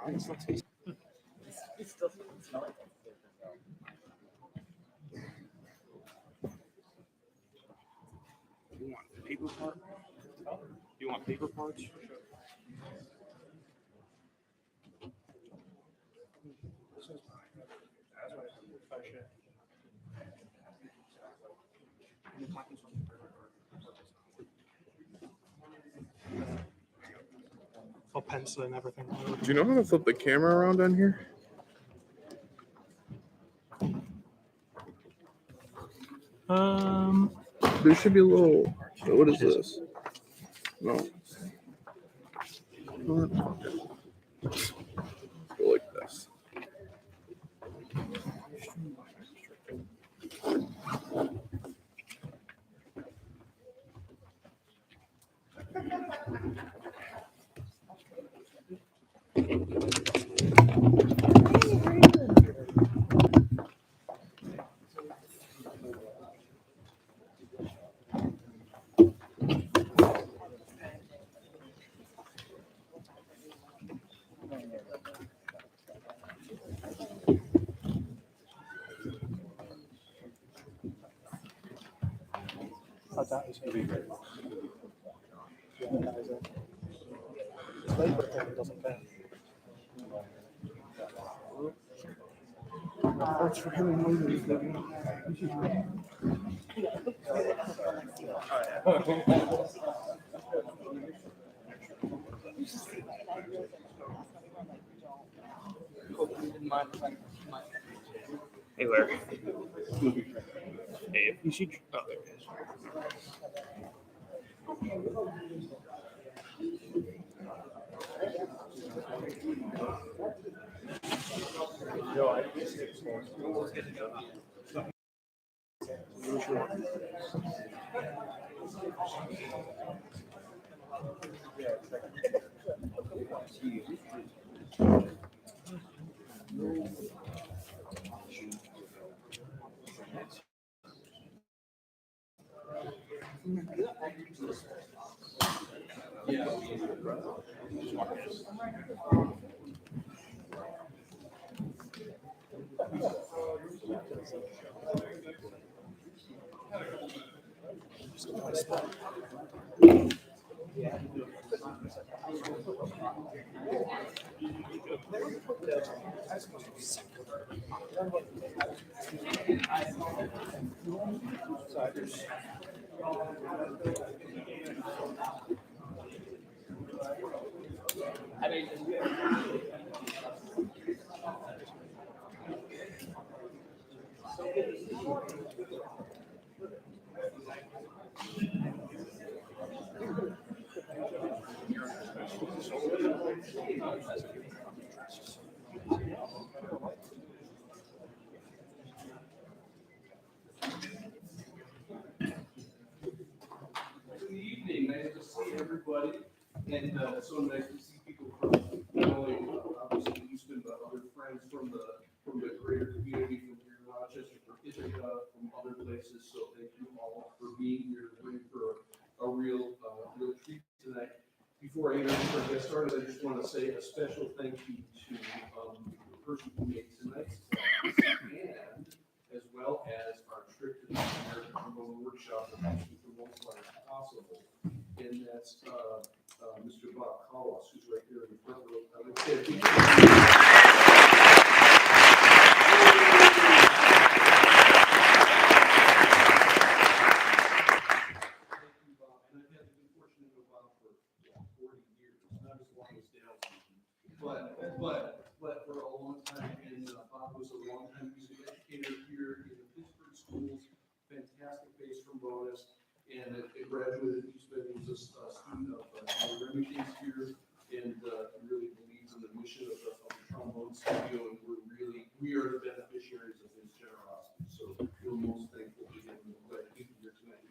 It's not tasty. It still doesn't smell like it. You want paper part? You want paper parts? I'll pencil and everything. Do you know how to flip the camera around on here? There should be a little. What is this? No. Go like this. Oh, that is it. Yeah, that is it. It's late, but it doesn't care. Parts for him and Williams. Hey, Larry. Hey, you see. Oh, there it is. Good evening, nice to see everybody, and so nice to see people from not only obviously Houston, but other friends from the greater community, from here in Rochester, from Ithaca, from other places. So thank you all for being here, waiting for a real treat tonight. Before I introduce our guest started, I just want to say a special thank you to the person who made tonight's and as well as our trip to the American Trombone Workshop that makes it the most like possible. And that's Mr. Bob Collis, who's right there in the front row. I would say a big Thank you, Bob. And I've had the good fortune to know Bob for 40 years, not as long as Dale's, but for a long time. And Bob was a long-time music educator here in the Pittsburgh schools, fantastic bass trombonist, and a graduated East Bay. He was a student of Remington's here, and really believes in the mission of the trombone studio, and we are the beneficiaries of his generosity. So we're most thankful to him, and glad to be here tonight.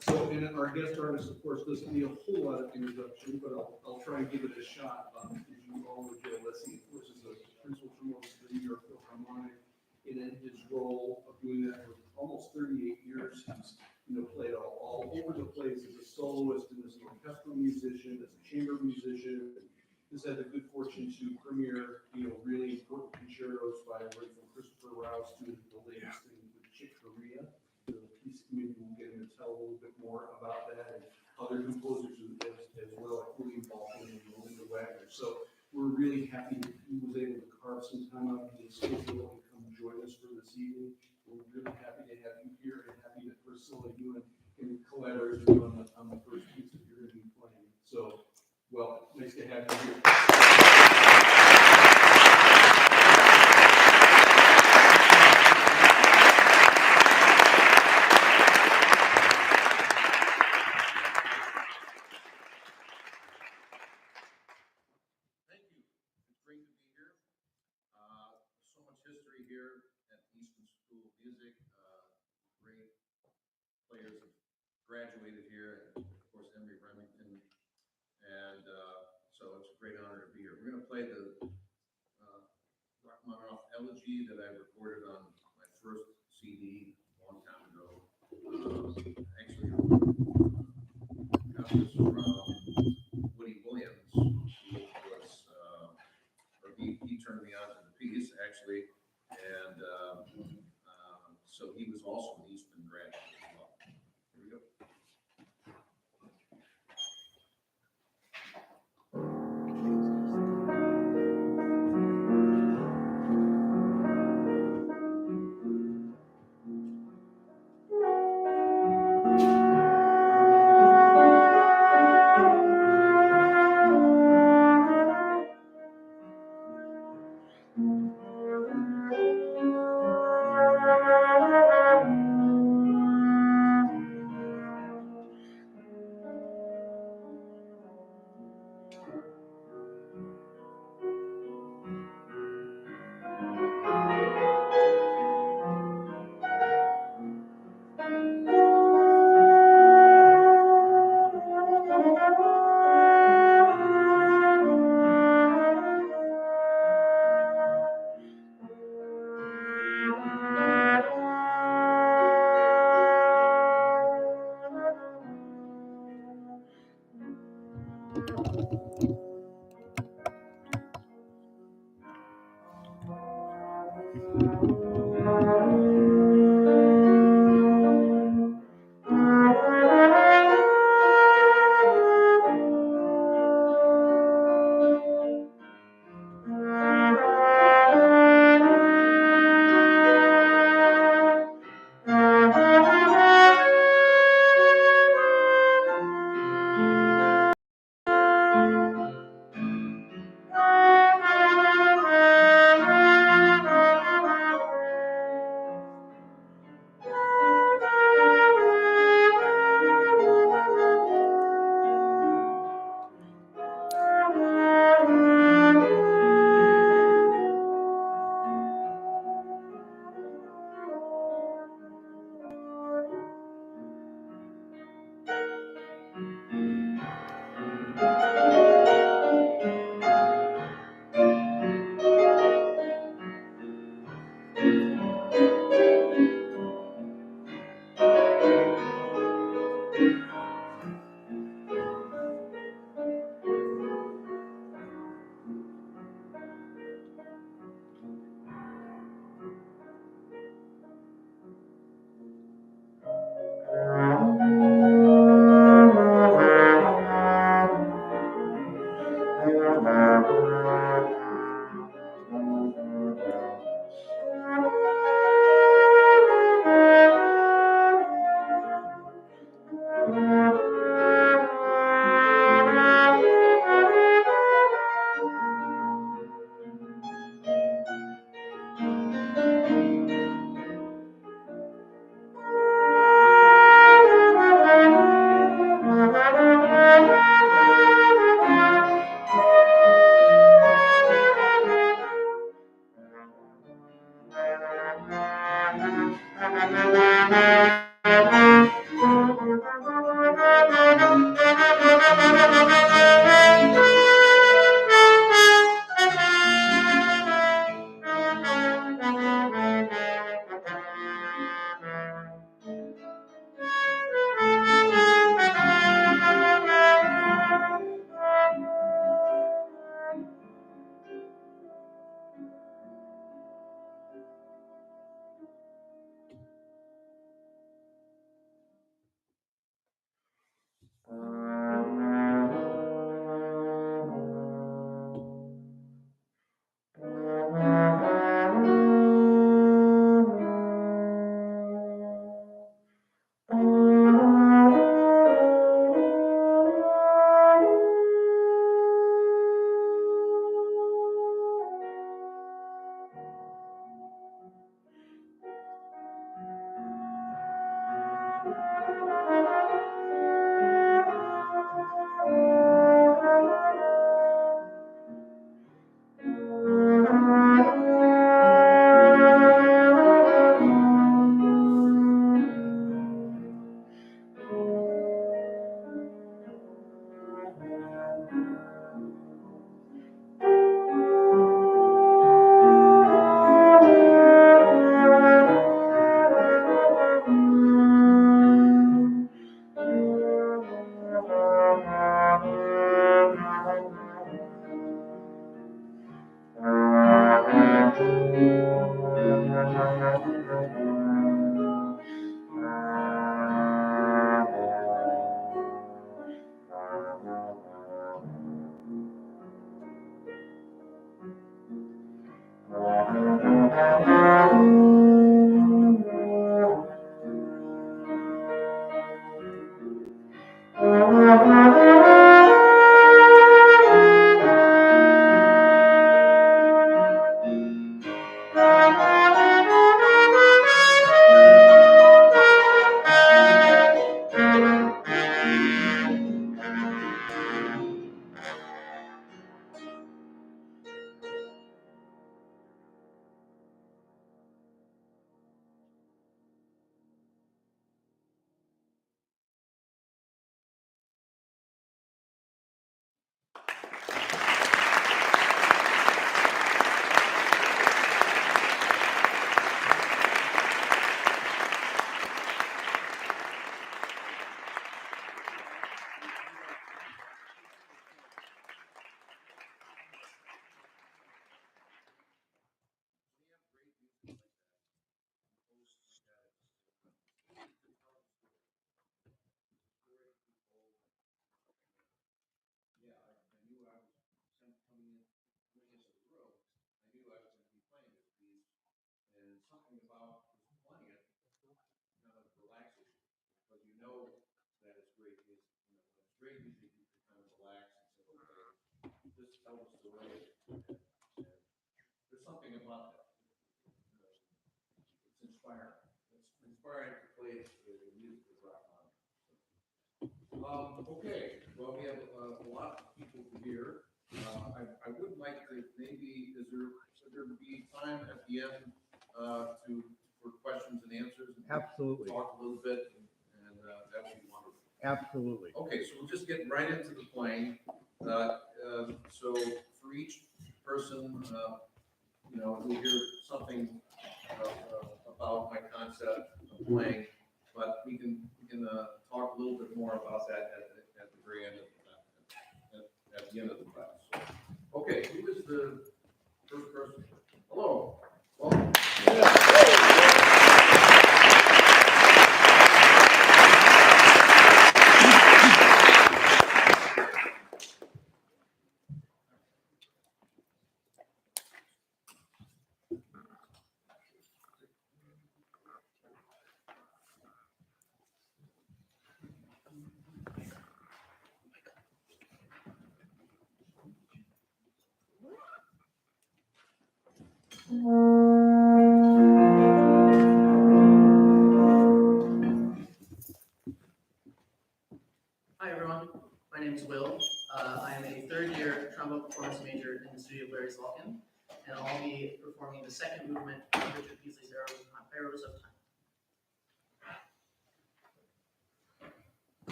So, and our guest artist, of course, doesn't need a whole lot of introduction, but I'll try and give it a shot. As you all know, Alessi, of course, is a principal trombonist for the New York Harmonic, and in his role of doing that for almost 38 years, he's played all over the place as a soloist and as an orchestral musician, as a chamber musician, has had the good fortune to premiere, really important concertos by right from Christopher Rouse to the latest thing with Chick Corea. The piece community will get him to tell a little bit more about that and other composers as well, like William Balkin and Melinda Wagner. So we're really happy that he was able to carve some time out of his schedule and come join us for this evening. We're really happy to have you here and happy that Priscilla, you and collaborate with you on the first piece that you're going to be playing. So, well, nice to have you here. History here at Eastman School of Music. Great players have graduated here, and of course Emory Remington, and so it's a great honor to be here. We're going to play the Rachmaninoff Elegy that I recorded on my first CD a long time ago. Actually, got this from Woody Williams, who was, he turned me on to the piece actually. And so he was also an Eastman graduate as well. Here we go. something about just playing it kind of relaxes you, because you know that it's great music. You know, when it's great music, you can kind of relax and say, okay, this tells the story. And there's something about that. It's inspiring. It's inspiring to play the music of rock on. Okay, well, we have a lot of people here. I would like to maybe, should there be time at the end for questions and answers? And Absolutely. talk a little bit, and that would be wonderful. Absolutely. Okay, so we'll just get right into the playing. So for each person, you'll hear something about my concept of playing, but we can talk a little bit more about that at the very end of at the end of the class. So, okay, who is the first person? Hello. Welcome. Hi everyone, my name is Will. I am a third-year trombone performance major in the studio of Larry Salkin, and I'll be performing the second movement of Richard Peasley's Arrows of Time.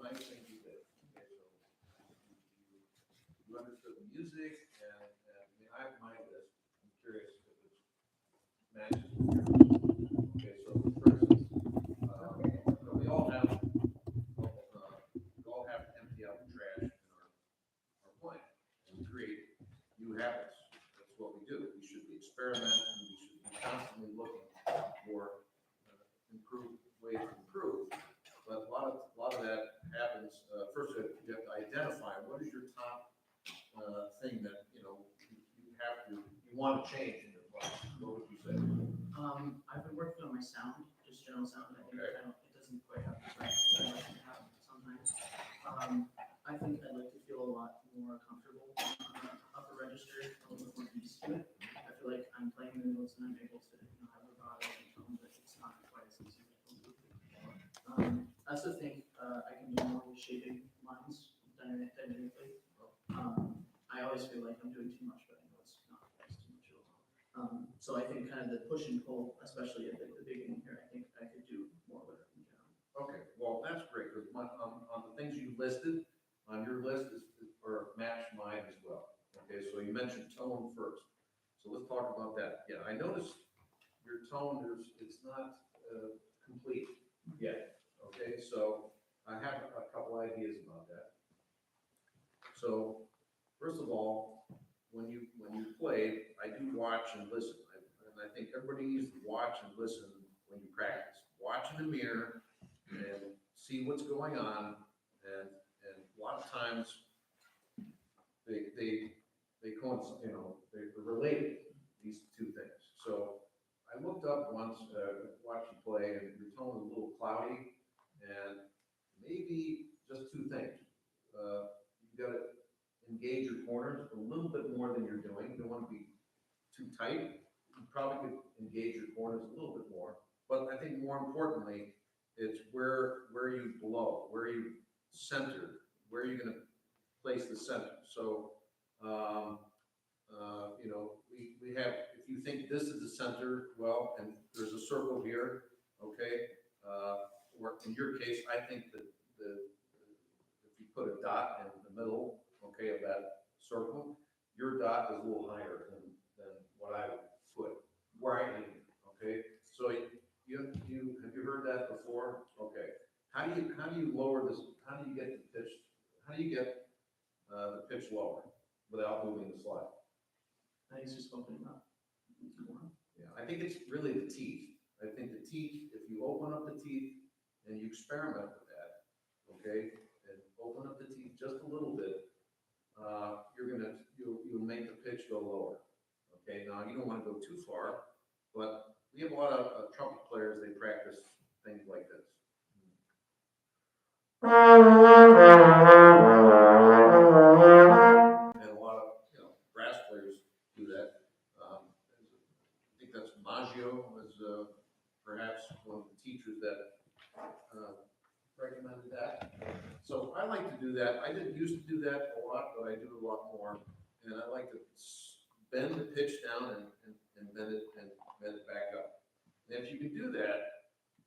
nice things you did. Okay, so you understood the music, and I mean, I have my list. I'm curious if it matches with yours. Okay, so for instance, we all have to empty out the trash in our plant and create new habits. That's what we do. We should be experimenting. We should be constantly looking for improved ways to improve. But a lot of that happens. First, you have to identify what is your top thing that you want to change in your life. What would you say? I've been working on my sound, just general sound. I think Okay. it doesn't quite have the right that I like to have sometimes. I think I'd like to feel a lot more comfortable on the upper register, a little bit more ease to it. I feel like I'm playing the notes and I'm able to have vibrato and tone, but it's not quite as easy as I also think I can do more with shaping lines dynamically. I always feel like I'm doing too much, but I know it's not always too much at all. So I think kind of the push and pull, especially at the beginning here, I think I could do more with it in general. Okay, well, that's great, because on the things you listed, on your list or match mine as well. Okay, so you mentioned tone first. So let's talk about that. Yeah, I noticed your tone, it's not complete yet. Okay, so I have a couple ideas about that. So, first of all, when you play, I do watch and listen. And I think everybody needs to watch and listen when you practice. Watch in the mirror and see what's going on. And a lot of times they coincide, they're related, these two things. So I looked up once, watched you play, and your tone was a little cloudy, and maybe just two things. You got to engage your corners a little bit more than you're doing. You don't want to be too tight. You probably could engage your corners a little bit more. But I think more importantly, it's where you blow, where you center, where you're going to place the center. So, we have, if you think this is the center, well, and there's a circle here, okay? Or in your case, I think that if you put a dot in the middle, okay, of that circle, your dot is a little higher than what I would put, where I lean, okay? So have you heard that before? Okay. How do you lower this? How do you get the pitch? How do you get the pitch lower without moving the slide? I think it's just opening up. Yeah, I think it's really the teeth. I think the teeth, if you open up the teeth and you experiment with that, okay, and open up the teeth just a little bit, you'll make the pitch go lower. Okay, now you don't want to go too far, but we have a lot of trumpet players, they practice things like this. And a lot of brass players do that. I think that's Maggio was perhaps one of the teachers that recommended that. So I like to do that. I didn't used to do that a lot, but I do a lot more. And I like to bend the pitch down and bend it back up. And if you can do that,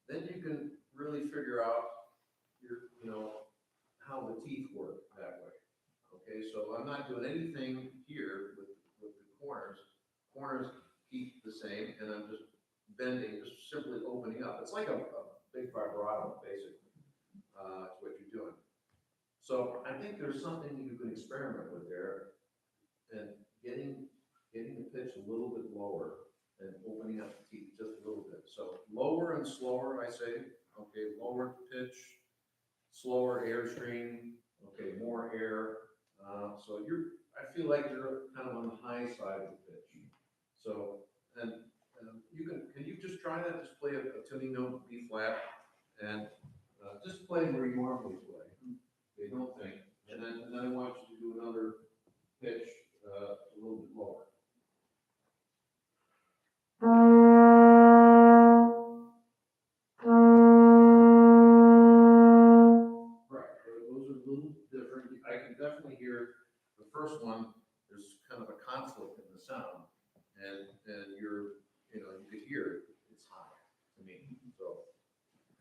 then you can really figure out how the teeth work that way. Okay, so I'm not doing anything here with the corners. Corners keep the same, and I'm just bending, just simply opening up. It's like a big vibrato, basically. That's what you're doing. So I think there's something you can experiment with there, and getting the pitch a little bit lower and opening up the teeth just a little bit. So lower and slower, I say. Okay, lower pitch, slower airstream. Okay, more air. So I feel like you're kind of on the high side of the pitch. So, and can you just try that? Just play a tuning note, B flat, and just play where you normally play. Okay, don't think. And then I want you to do another pitch a little bit lower. Right, those are a little different. I can definitely hear the first one. There's kind of a conflict in the sound, and you could hear it's high to me. So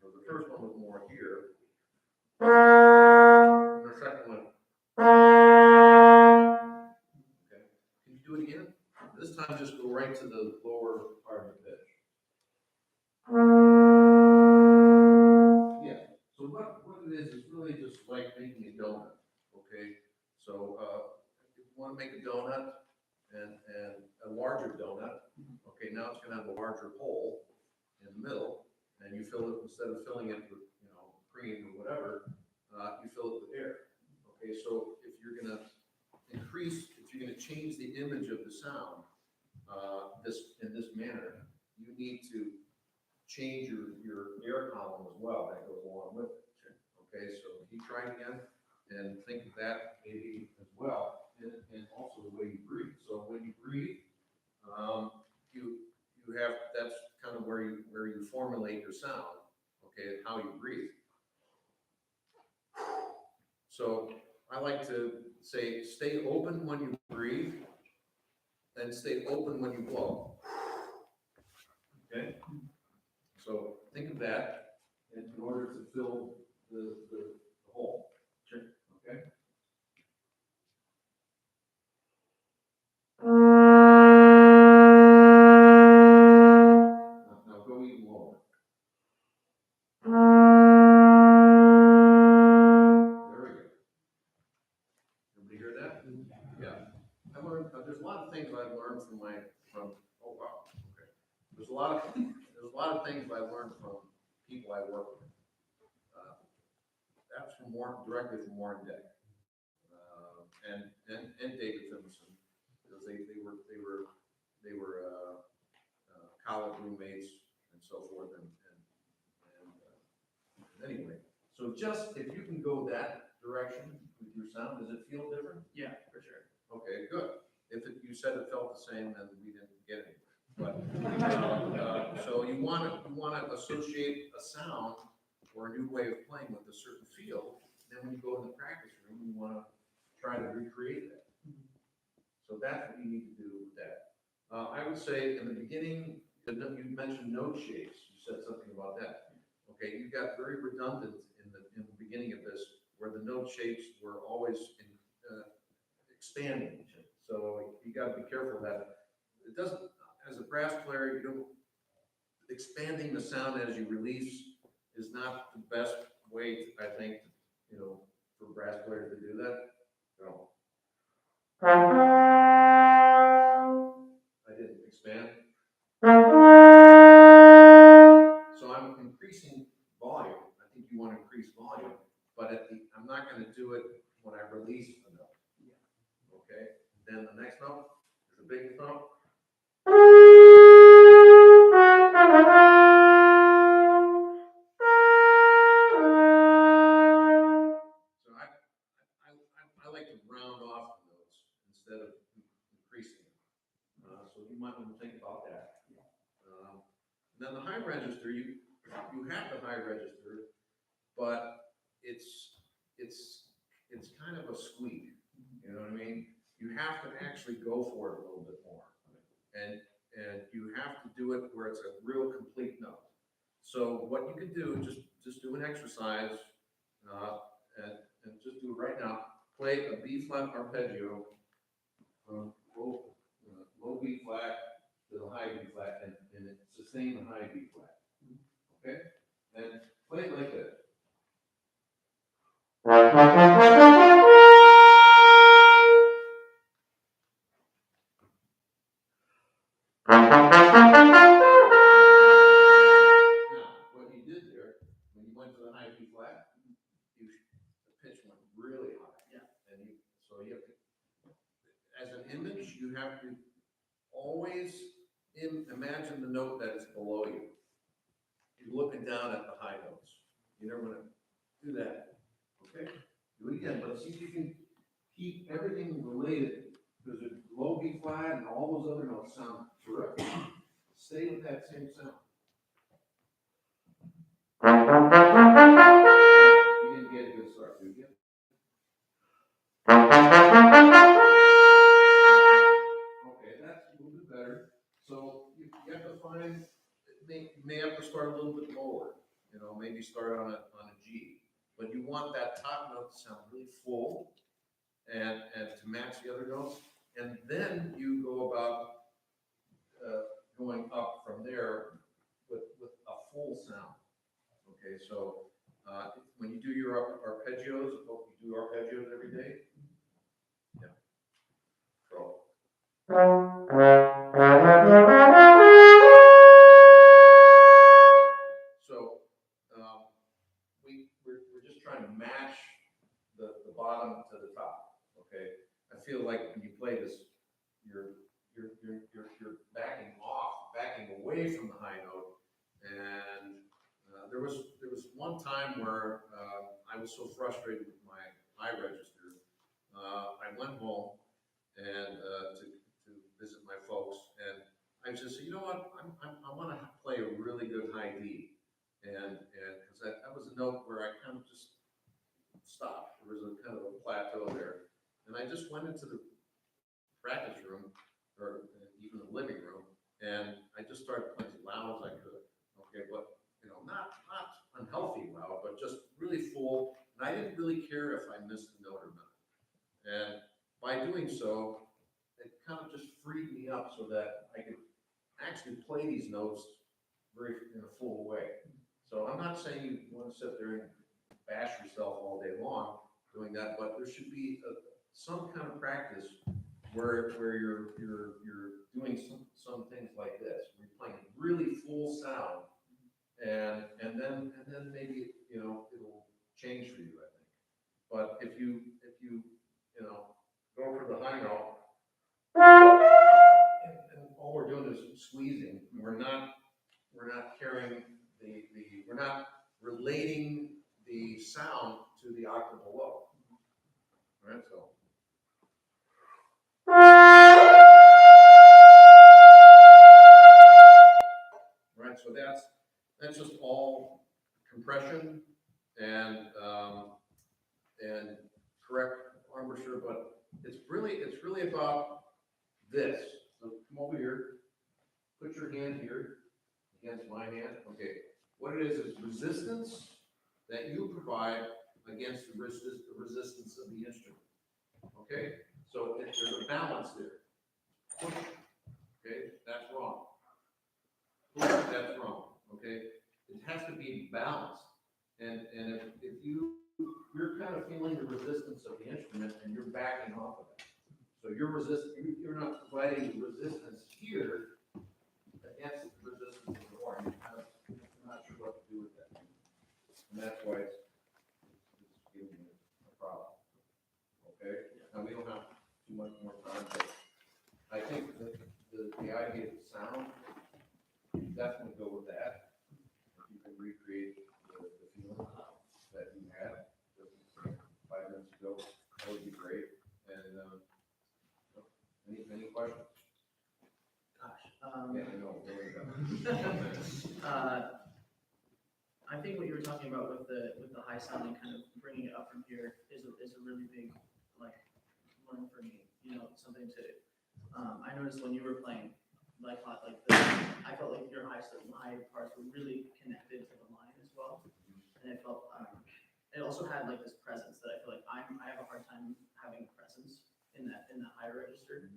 the first one was more here, And the second one. Okay. Can you do it again? This time just go right to the lower part of the pitch. Yeah. So what it is really just like making a donut. Okay. So if you want to make a donut and a larger donut, okay, now it's going to have a larger hole in the middle, and you fill it, instead of filling it with, cream or whatever, you fill it with air. Okay, so if you're going to change the image of the sound in this manner, you need to change your air column as well. That goes along with it. Okay, so keep trying again and think of that maybe as well, and also the way you breathe. So when you breathe, you have, that's kind of where you formulate your sound. Okay, how you breathe. So I like to say, stay open when you breathe, and stay open when you blow. Okay? So think of that in order to fill the hole. Sure. Okay? Now go even lower. There we go. Everybody hear that? Yeah. I learned, there's a lot of things I've learned oh wow, okay. There's a lot of things I learned from people I work with. That's directly from Warren Deck, and David Finlayson, because they were college roommates and so forth, and anyway. So just if you can go that direction with your sound, does it feel different? Yeah, for sure. Okay, good. If you said it felt the same, then we didn't get it. But so you want to associate a sound or a new way of playing with a certain feel. Then when you go in the practice room, you want to try to recreate that. So that's what you need to do with that. I would say in the beginning, you mentioned note shapes. You said something about that. Okay, you got very redundant in the beginning of this, where the note shapes were always expanding. So you got to be careful that it doesn't. As a brass player, expanding the sound as you release is not the best way, I think, for brass players to do that. No. I didn't expand. So I'm increasing volume. I think you want to increase volume, but I'm not going to do it when I release the note. Okay. Then the next note is a big note. So I like to round off the notes instead of increasing them. So you might want to think about that. And then the high register, you have the high register, but it's kind of a squeak. You know what I mean? You have to actually go for it a little bit more, and you have to do it where it's a real complete note. So what you can do, just do an exercise, and just do it right now. Play a B flat arpeggio from low B flat to the high B flat, and sustain the high B flat. Okay, and play it like this. Now, what you did there, when you went to the high B flat, the pitch went really high. Yeah. And so you have to, as an image, you have to always imagine the note that is below you. You're looking down at the high notes. You never want to do that. Okay? Do it again, but see if you can keep everything related, because the low B flat and all those other notes sound terrific. Stay with that same sound. You didn't get a good start, did you? Okay, that's a little bit better. So you have to find, you may have to start a little bit lower. Maybe start on a G, but you want that top note to sound really full and to match the other notes. And then you go about going up from there with a full sound. Okay, so when you do your arpeggios, hope you do arpeggios every day. Yeah. So. So we're just trying to match the bottom to the top. Okay, I feel like when you play this, you're backing off, backing away from the high note, and there was one time where I was so frustrated with my high register, I went home and to visit my folks, and I just said, you know what, I want to play a really good high D, and because that was a note where I kind of just stopped. There was a kind of a plateau there, and I just went into the practice room, or even the living room, and I just started playing as loud as I could. Okay, but not unhealthy loud, but just really full. And I didn't really care if I missed a note or not. And by doing so, it kind of just freed me up so that I could actually play these notes very in a full way. So I'm not saying you want to sit there and bash yourself all day long doing that, but there should be some kind of practice where you're doing some things like this. You're playing really full sound, and then maybe it'll change for you, I think. But if you go for the high note, and all we're doing is squeezing, we're not carrying we're not relating the sound to the octave below. All right, so. Right, so that's just all compression and correct embouchure, but it's really about this. So come over here, put your hand here against my hand. Okay, what it is resistance that you provide against the resistance of the instrument. Okay, so there's a balance there. Push. Okay, that's wrong. Push, that's wrong. Okay, it has to be balanced. And if you're kind of feeling the resistance of the instrument and you're backing off of it. So you're not providing resistance here against the resistance of the horn. You're not sure what to do with that. And that's why it's giving you a problem. Okay? Now we don't have too much more time, but I think that the idea of sound, definitely go with that. If you can recreate the feeling that you had just 5 minutes ago, that would be great. And any questions? Gosh. Yeah, I know. I think what you were talking about with the high sound and kind of bringing it up from here is a really big one for me. Something to. I noticed when you were playing, I felt like your high parts were really connected to the line as well, and it felt. It also had this presence that I feel like I have a hard time having a presence in that high register.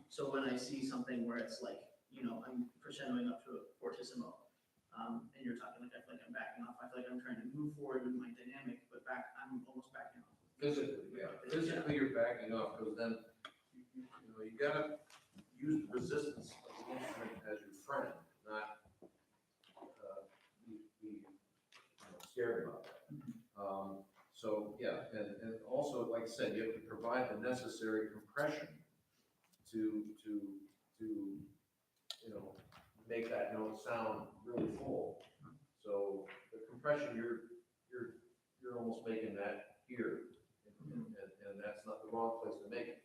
So when I see something where it's I'm crescendoing up to a fortissimo, and you're talking I feel like I'm backing off. I feel like I'm trying to move forward with my dynamic, but I'm almost backing off. Physically, yeah. Physically, you're backing off because then you gotta use the resistance of the instrument as your friend, not be scared about that. So yeah, and also like I said, you have to provide the necessary compression to make that note sound really full. So the compression you're almost making that here, and that's not the wrong place to make it.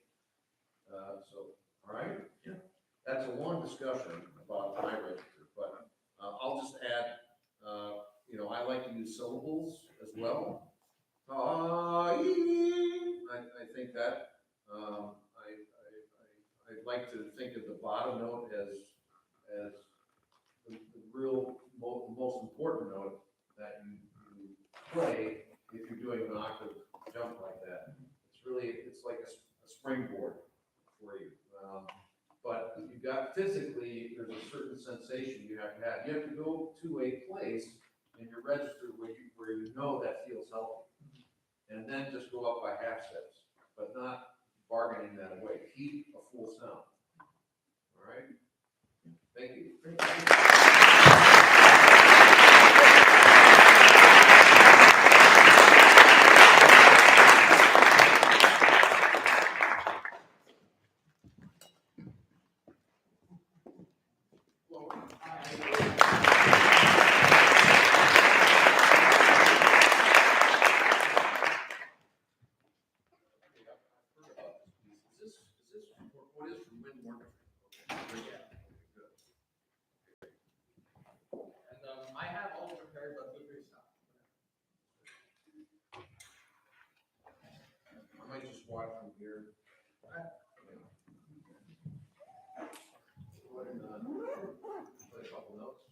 So all right, yeah, that's a long discussion about high register, but I'll just add, I like to use syllables as well. I think that I'd like to think of the bottom note as the real most important note that you play if you're doing an octave jump like that. It's like a springboard for you. But you've got physically, there's a certain sensation you have to have. You have to go to a place in your register where you know that feels healthy. And then just go up by half steps, but not bargaining that away. Keep a full sound. All right? Thank you. What is from Wind Morgan? And I have all prepared, but feel free to stop. I might just watch from here. Go ahead and play a couple notes.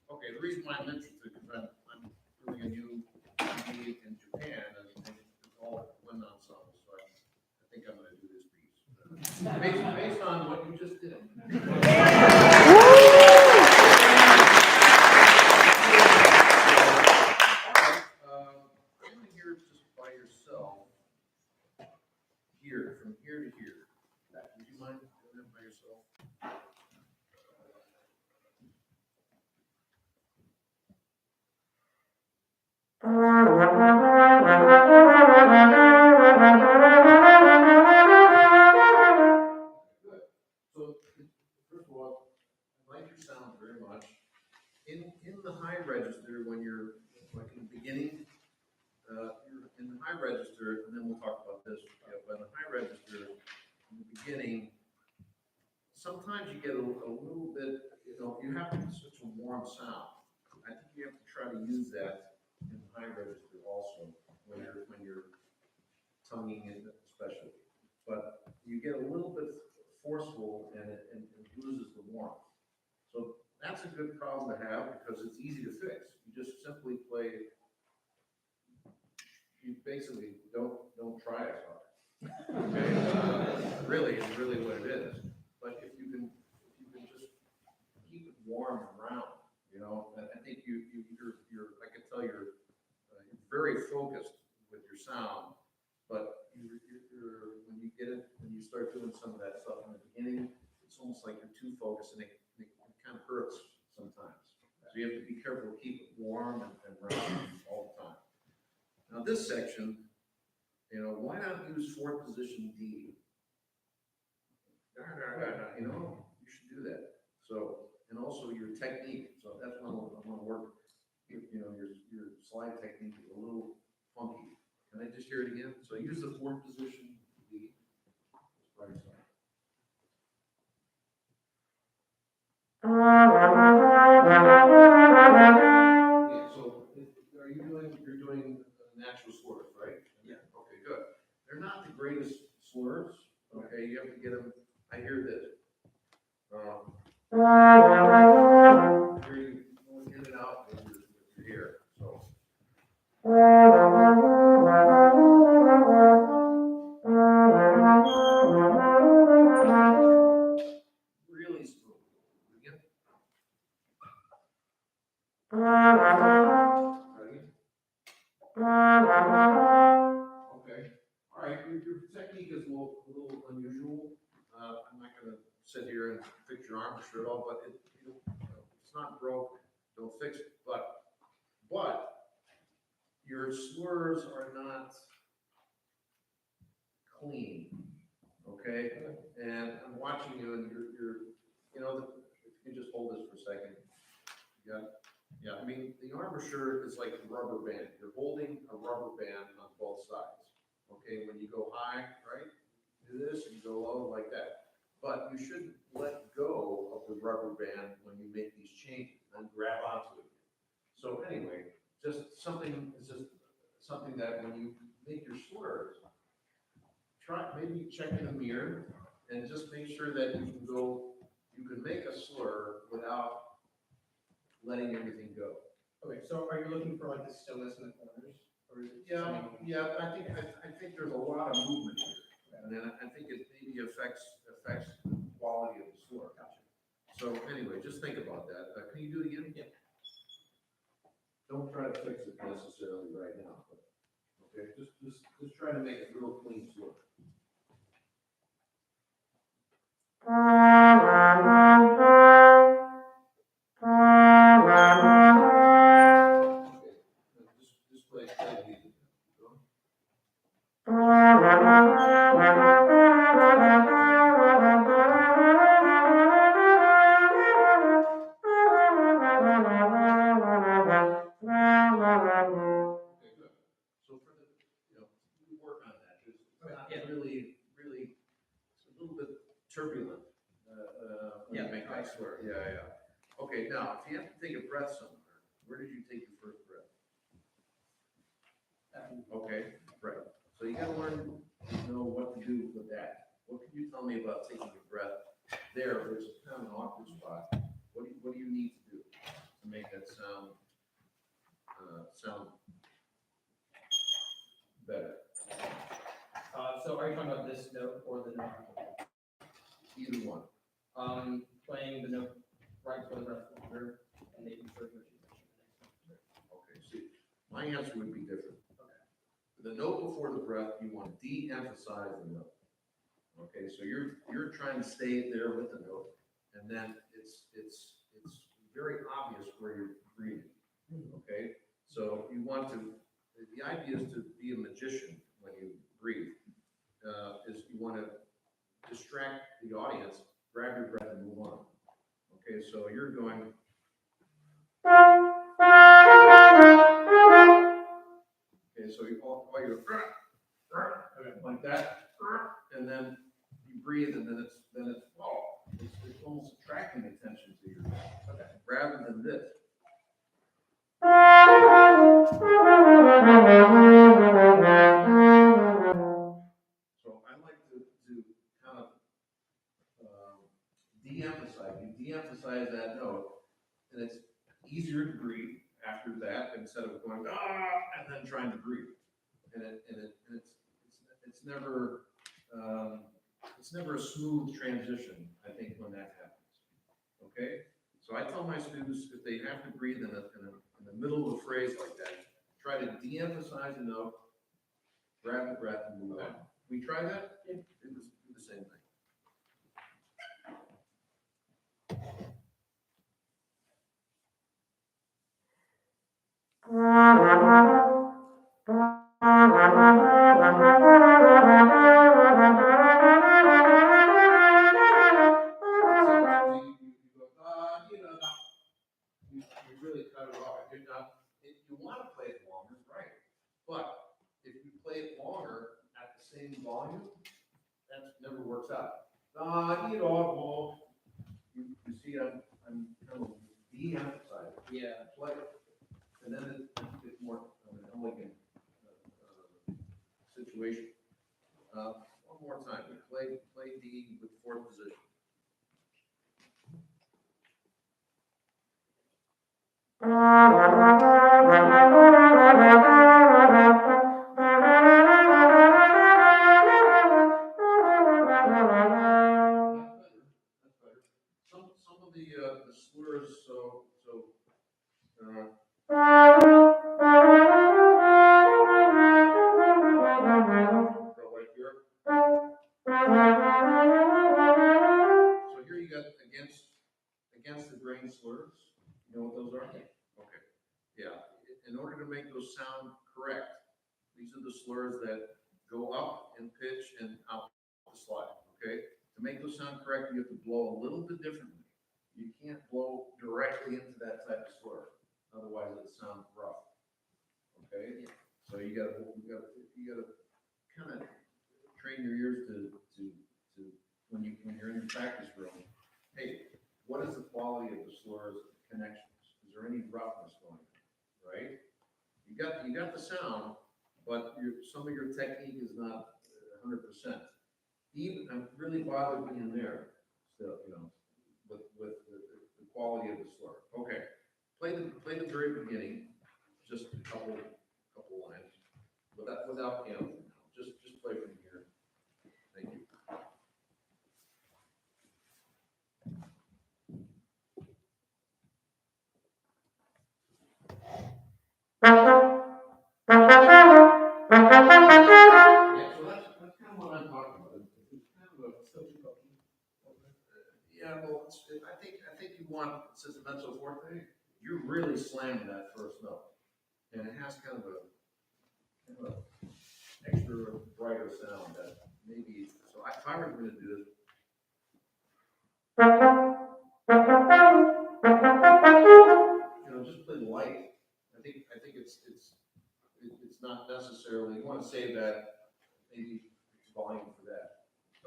Okay, the reason why I'm interested is I'm doing a new CD in Japan, and it's all wind ensemble, so I think I'm gonna do this piece. Based on what you just did. I'm here just by yourself, here, from here to here. Would you mind doing that by yourself? Good. So, first of all, I like your sound very much. In the high register, when you're like in the beginning, you're in the high register, and then we'll talk about this. Yeah, but in the high register, in the beginning, sometimes you get a little bit, you have such a warm sound. I think you have to try to use that in the high register also when you're tonguing it especially. But you get a little bit forceful and it loses the warmth. So that's a good problem to have because it's easy to fix. You just simply play. You basically don't try as hard. Okay, really, it's really what it is. But if you can just keep it warm and round, I think you're I can tell you're very focused with your sound, but you're when you get it, when you start doing some of that stuff in the beginning, it's almost like you're too focused and it kind of hurts sometimes. So you have to be careful to keep it warm and round all the time. Now this section, why not use fourth position D? You should do that. So, and also your technique. So that's what I want to work. Your slide technique is a little funky. Can I just hear it again? So use the fourth position D. Right side. Yeah, so you're doing natural slurs, right? Yeah. Okay, good. They're not the greatest slurs. Okay, you have to get them. I hear this. Here you get it out with your ear. So. Really smooth. Again. Ready? Okay. All right. Your technique is a little unusual. I'm not going to sit here and fix your arm at all, but it's not broke. Don't fix it. But your slurs are not clean. Okay. And I'm watching you, and you're if you can just hold this for a second. Yeah. I mean, the embouchure is like a rubber band. You're holding a rubber band on both sides. Okay, when you go high, right? Do this, and you go low like that. But you shouldn't let go of the rubber band when you make these changes and grab onto it. So anyway, just something that when you make your slurs, maybe check in the mirror and just make sure that you can make a slur without letting everything go. Okay, so are you looking for like the stillness in the corners? Or is it Yeah, I think there's a lot of movement here. And then I think it maybe affects the quality of the slur. Gotcha. So anyway, just think about that. Can you do it again? Yeah. don't try to fix it necessarily right now, but, okay, just try to make it real clean slur. Okay, just play easy. Go. Okay, good. So for the, you work on that, just, Yeah. really, it's a little bit turbulent. When you Yeah, make right. that slur, yeah. Okay, now, if you have to take a breath somewhere, where did you take your first breath? Okay, right. So you gotta learn to know what to do with that. What can you tell me about taking a breath there? There's kind of an awkward spot. What do you need to do to make that sound better? So are you talking about this note or the note? Either one. Playing the note right before the breath longer and making sure you're Okay, see, my answer would be different. The note before the breath, you want to de-emphasize the note. Okay, so you're trying to stay there with the note, and then it's very obvious where you're breathing. Okay, so you want to. The idea is to be a magician when you breathe. Is you want to distract the audience, grab your breath, and move on. Okay, so you're going. Okay, so you all your like that, and then you breathe, and then it's almost attracting attention to your breath. Okay, rather than this. So I like to kind of de-emphasize. You de-emphasize that note, and it's easier to breathe after that instead of going and then trying to breathe. And it's never a smooth transition, I think, when that happens. Okay? So I tell my students if they have to breathe in the middle of a phrase like that, try to de-emphasize the note, grab the breath, and move on. We try that? Yeah. Do the same thing. You really cut it off. You want to play it longer, right? But if you play it longer at the same volume, that never works out. You see, I'm kind of de-emphasizing. Yeah. Play it, and then it's more of an elegant situation. One more time. Play D with fourth position. That's better. Some of the slurs, so go right here. So here you got against the grain slurs. You know what those are? Okay. Yeah. In order to make those sound correct, these are the slurs that go up in pitch and out the slide. Okay. To make those sound correct, you have to blow a little bit differently. You can't blow directly into that type of slur, otherwise it'll sound rough. Okay. So you gotta kind of train your ears to when you're in the practice room. Hey, what is the quality of the slurs connections? Is there any roughness going on? Right? You got the sound, but some of your technique is not 100%. Even I'm really bothered being there still, with the quality of the slur. Okay, play the very beginning, just a couple lines, without piano. Just play from here. Thank you. want mezzo forte, you're really slamming that first note. And it has kind of a extra brighter sound that maybe, so if I were going to do it, just play light. I think it's not necessarily, you want to save that, maybe volume for that.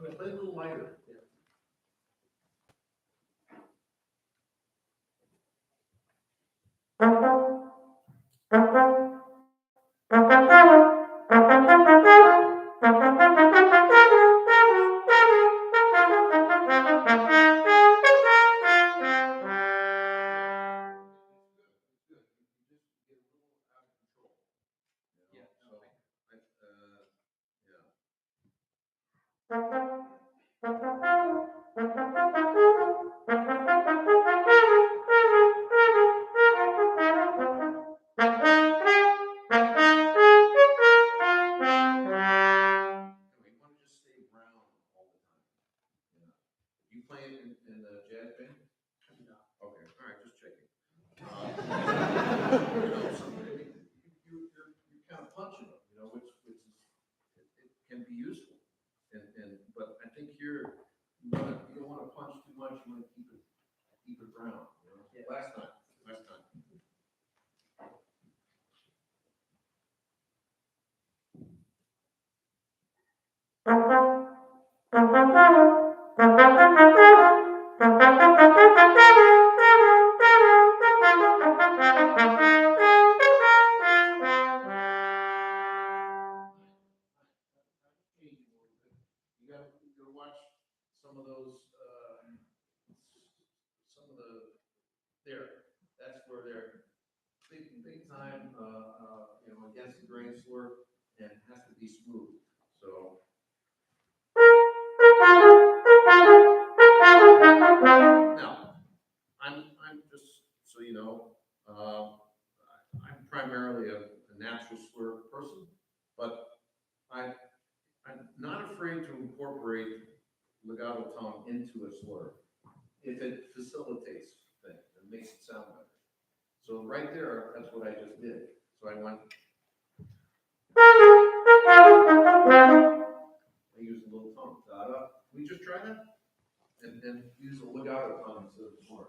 Okay, play a little lighter. You play it in the jazz band? No. Okay, all right, just checking. You're kind of punching them, which is, it can be useful. But I think you don't want to punch too much, you want to keep it round, Yeah. Last time. You gotta watch some of those, that's where they're big time, against the grain slur, and it has to be smooth, so. Now, I'm just, so you know, I'm primarily a natural slur person, but I'm not afraid to incorporate legato tone into a slur if it facilitates things and makes it sound better. So right there, that's what I just did. So I went. I used a little tone. Da-da. Can we just try that? And use a legato tone instead of a slur.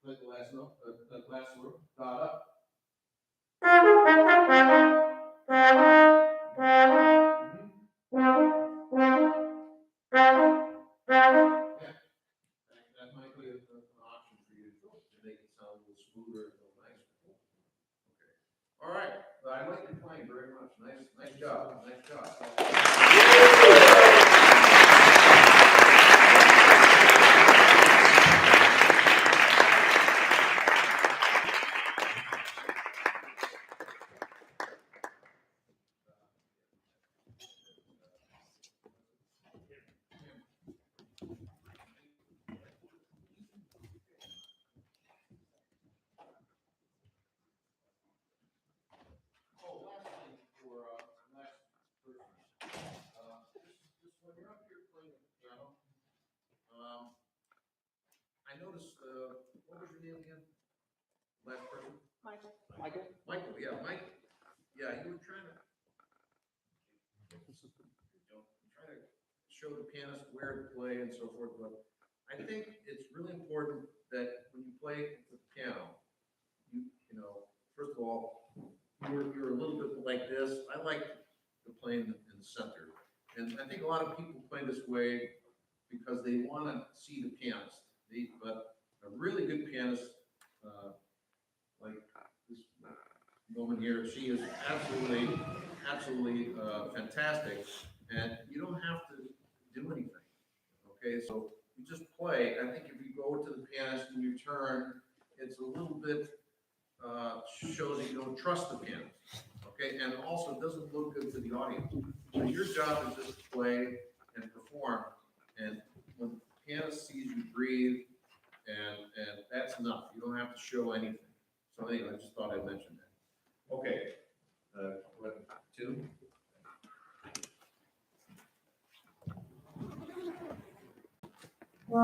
Like the last note, the last slur. Da-da. That might be an option for you to make it sound a little smoother and a little nicer. Okay. All right. I like your playing very much. Nice job. Nice job. Oh, last thing for next person. Just when you're up here playing the piano, I noticed, what was your name again? Last person? Michael? Michael, yeah, Mike. Yeah, you were trying to, try to show the pianist where to play and so forth, but I think it's really important that when you play the piano, first of all, you're a little bit like this. I like to play in the center. And I think a lot of people play this way because they want to see the pianist. But a really good pianist, like this woman here, she is absolutely fantastic. And you don't have to do anything. Okay, so you just play. I think if you go to the pianist and you turn, it's a little bit shows that you don't trust the pianist. Okay, and also it doesn't look good to the audience. So your job is just to play and perform, and when the pianist sees you breathe, and that's enough. You don't have to show anything. So anyway, I just thought I'd mention that. Okay, what, 2? So,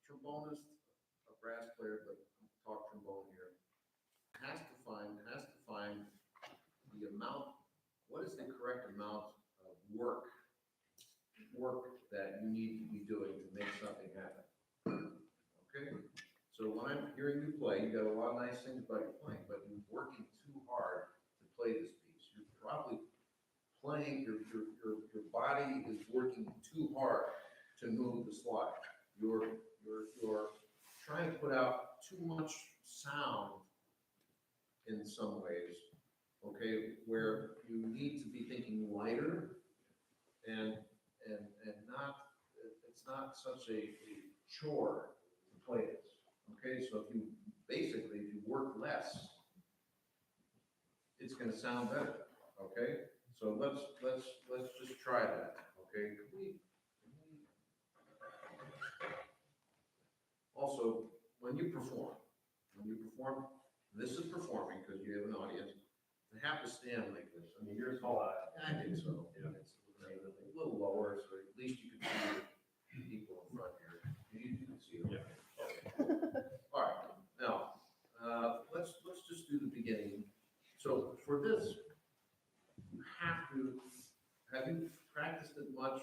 trombonist, a brass player, but talk trombone here, has to find the amount, what is the correct amount of work that you need to be doing to make something happen. Okay? So when I'm hearing you play, you got a lot of nice things about your playing, but you're working too hard to play this piece. You're probably playing, your body is working too hard to move the slide. You're trying to put out too much sound in some ways, okay, where you need to be thinking lighter and not, it's not such a chore to play this. Okay, so if you work less, it's gonna sound better, okay? So let's just try that, okay? Also, when you perform, this is performing because you have an audience, they have to stand like this. I mean, yours tall. I think so. Yeah. It's a little lower, so at least you can see the people in front here. You can see them. Yeah. Okay. All right. Now, let's just do the beginning. So for this, you have you practiced it much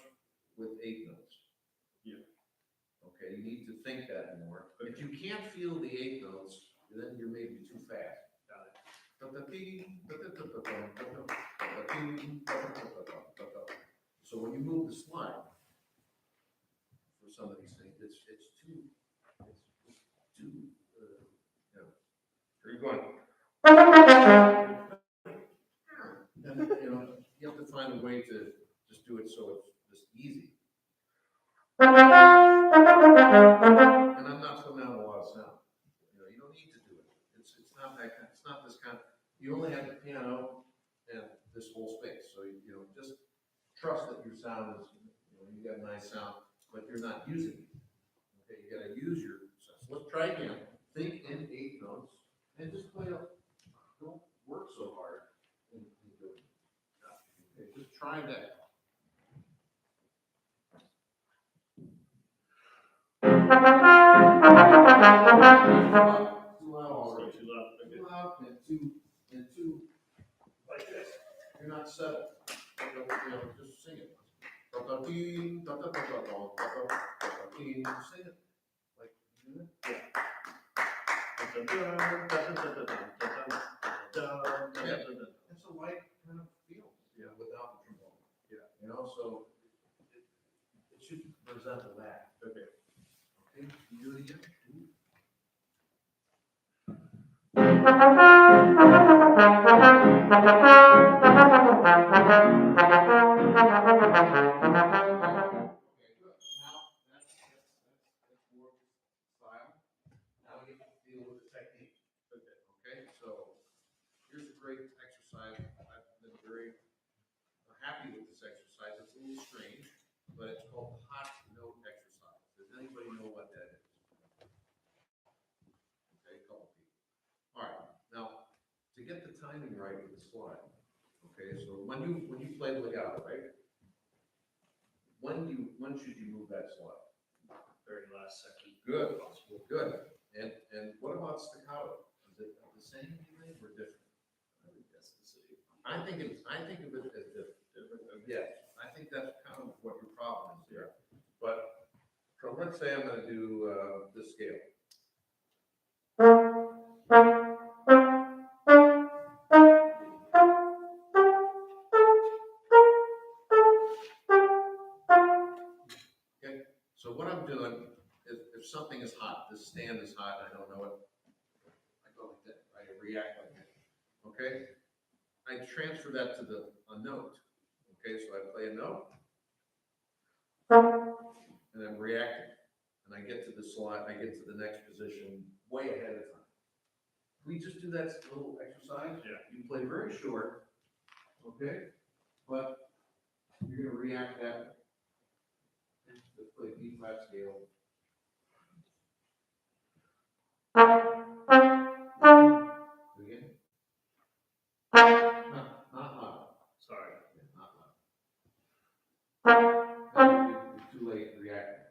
with 8 notes? Yeah. Okay, you need to think that more. If you can't feel the 8 notes, then you're maybe too fast. So when you move the slide for some of these things, it's too, are you going? And, you have to find a way to just do it so it's just easy. And I'm not putting out a lot of sound. You don't need to do it. It's not that kind. It's not this kind. You only have the piano and this whole space. So just trust that your sound is. You got a nice sound, but you're not using it. Okay, you got to use your. So let's try again. Think in 8 notes and just play up. Don't work so hard in doing it. Okay, just try that. Too loud already. Too loud and too like this. You're not settled. Just sing it. Sing it like you do it. It's a light kind of feel. Yeah. Without the trombone. Yeah. So it should resemble that. Okay. Okay. You do it again. Okay, so here's a great exercise. I've been very happy with this exercise. It's a little strange, but it's called the hot note exercise. Does anybody know what that is? Okay, a couple people. All right, now to get the timing right with the slide. Okay, so when you play the legato, right? When should you move that slide? Very last second. Good, good. And what about staccato? Is it the same or different? I think that's the same. I think of it as different. Yeah, I think that's kind of what your problem is there. But let's say I'm going to do this scale. Okay, so what I'm doing is if something is hot, this stand is hot, I don't know it. I go like that. I react like that. Okay, I transfer that to a note. Okay, so I play a note, and I'm reacting, and I get to the slide. I get to the next position way ahead of time. We just do that little exercise. Yeah. You play very short, okay, but you're going to react that way. Let's play B flat scale. Again. Not loud. Sorry. Not loud. You're too late reacting.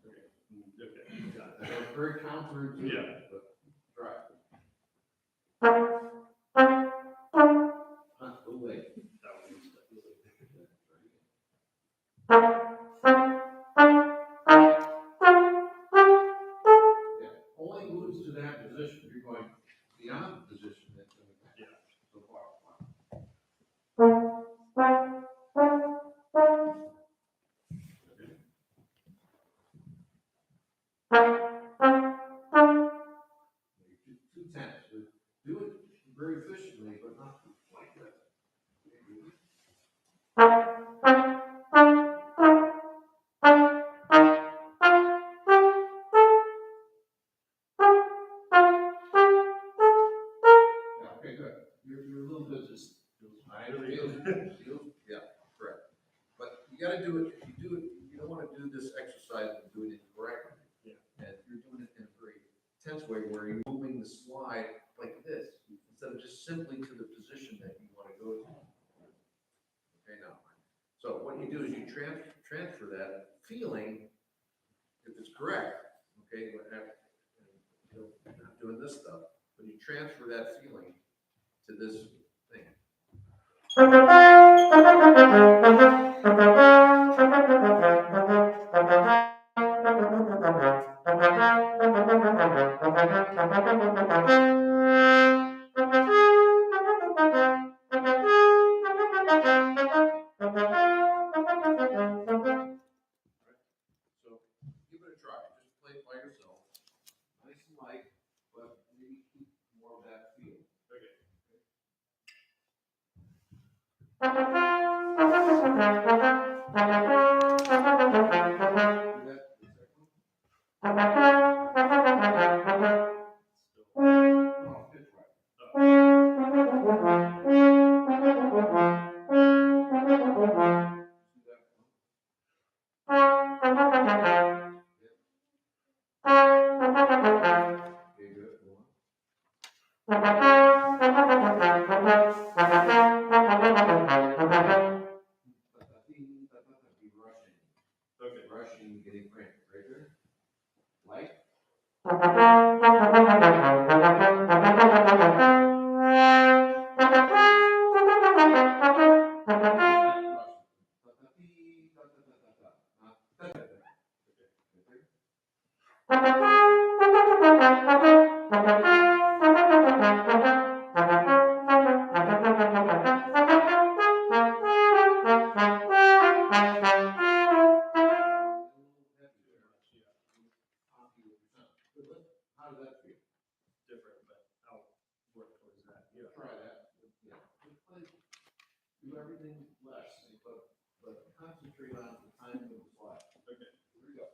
Okay. Okay. Got it. That's very counterintuitive. Yeah. But try it. Not too late. That one's definitely. Yeah. Only moves to that position. You're going beyond the position that's going to Yeah. so far. Too tense. Do it very efficiently, but not like that. Okay, good. You're a little bit just. I feel. Yeah, correct. But you got to do it. If you do it, you don't want to do this exercise and do it incorrectly. Yeah. And you're doing it in a very tense way where simply to the position that you want to go to. Okay, now, so what you do is you transfer that feeling, if it's correct, okay, not doing this stuff, but you transfer that feeling to this thing. So give it a try. Just play it by yourself. Nice and light, but maybe keep more of that feel. Okay. Okay, good. Go on. Be rushing. Okay. Rushing, getting frantic, right there. Light. How does that feel? Different, but I'll work towards that. Yeah, try that. Yeah. Just play, do everything less, but concentrate on the timing of the slide. Okay. Here we go.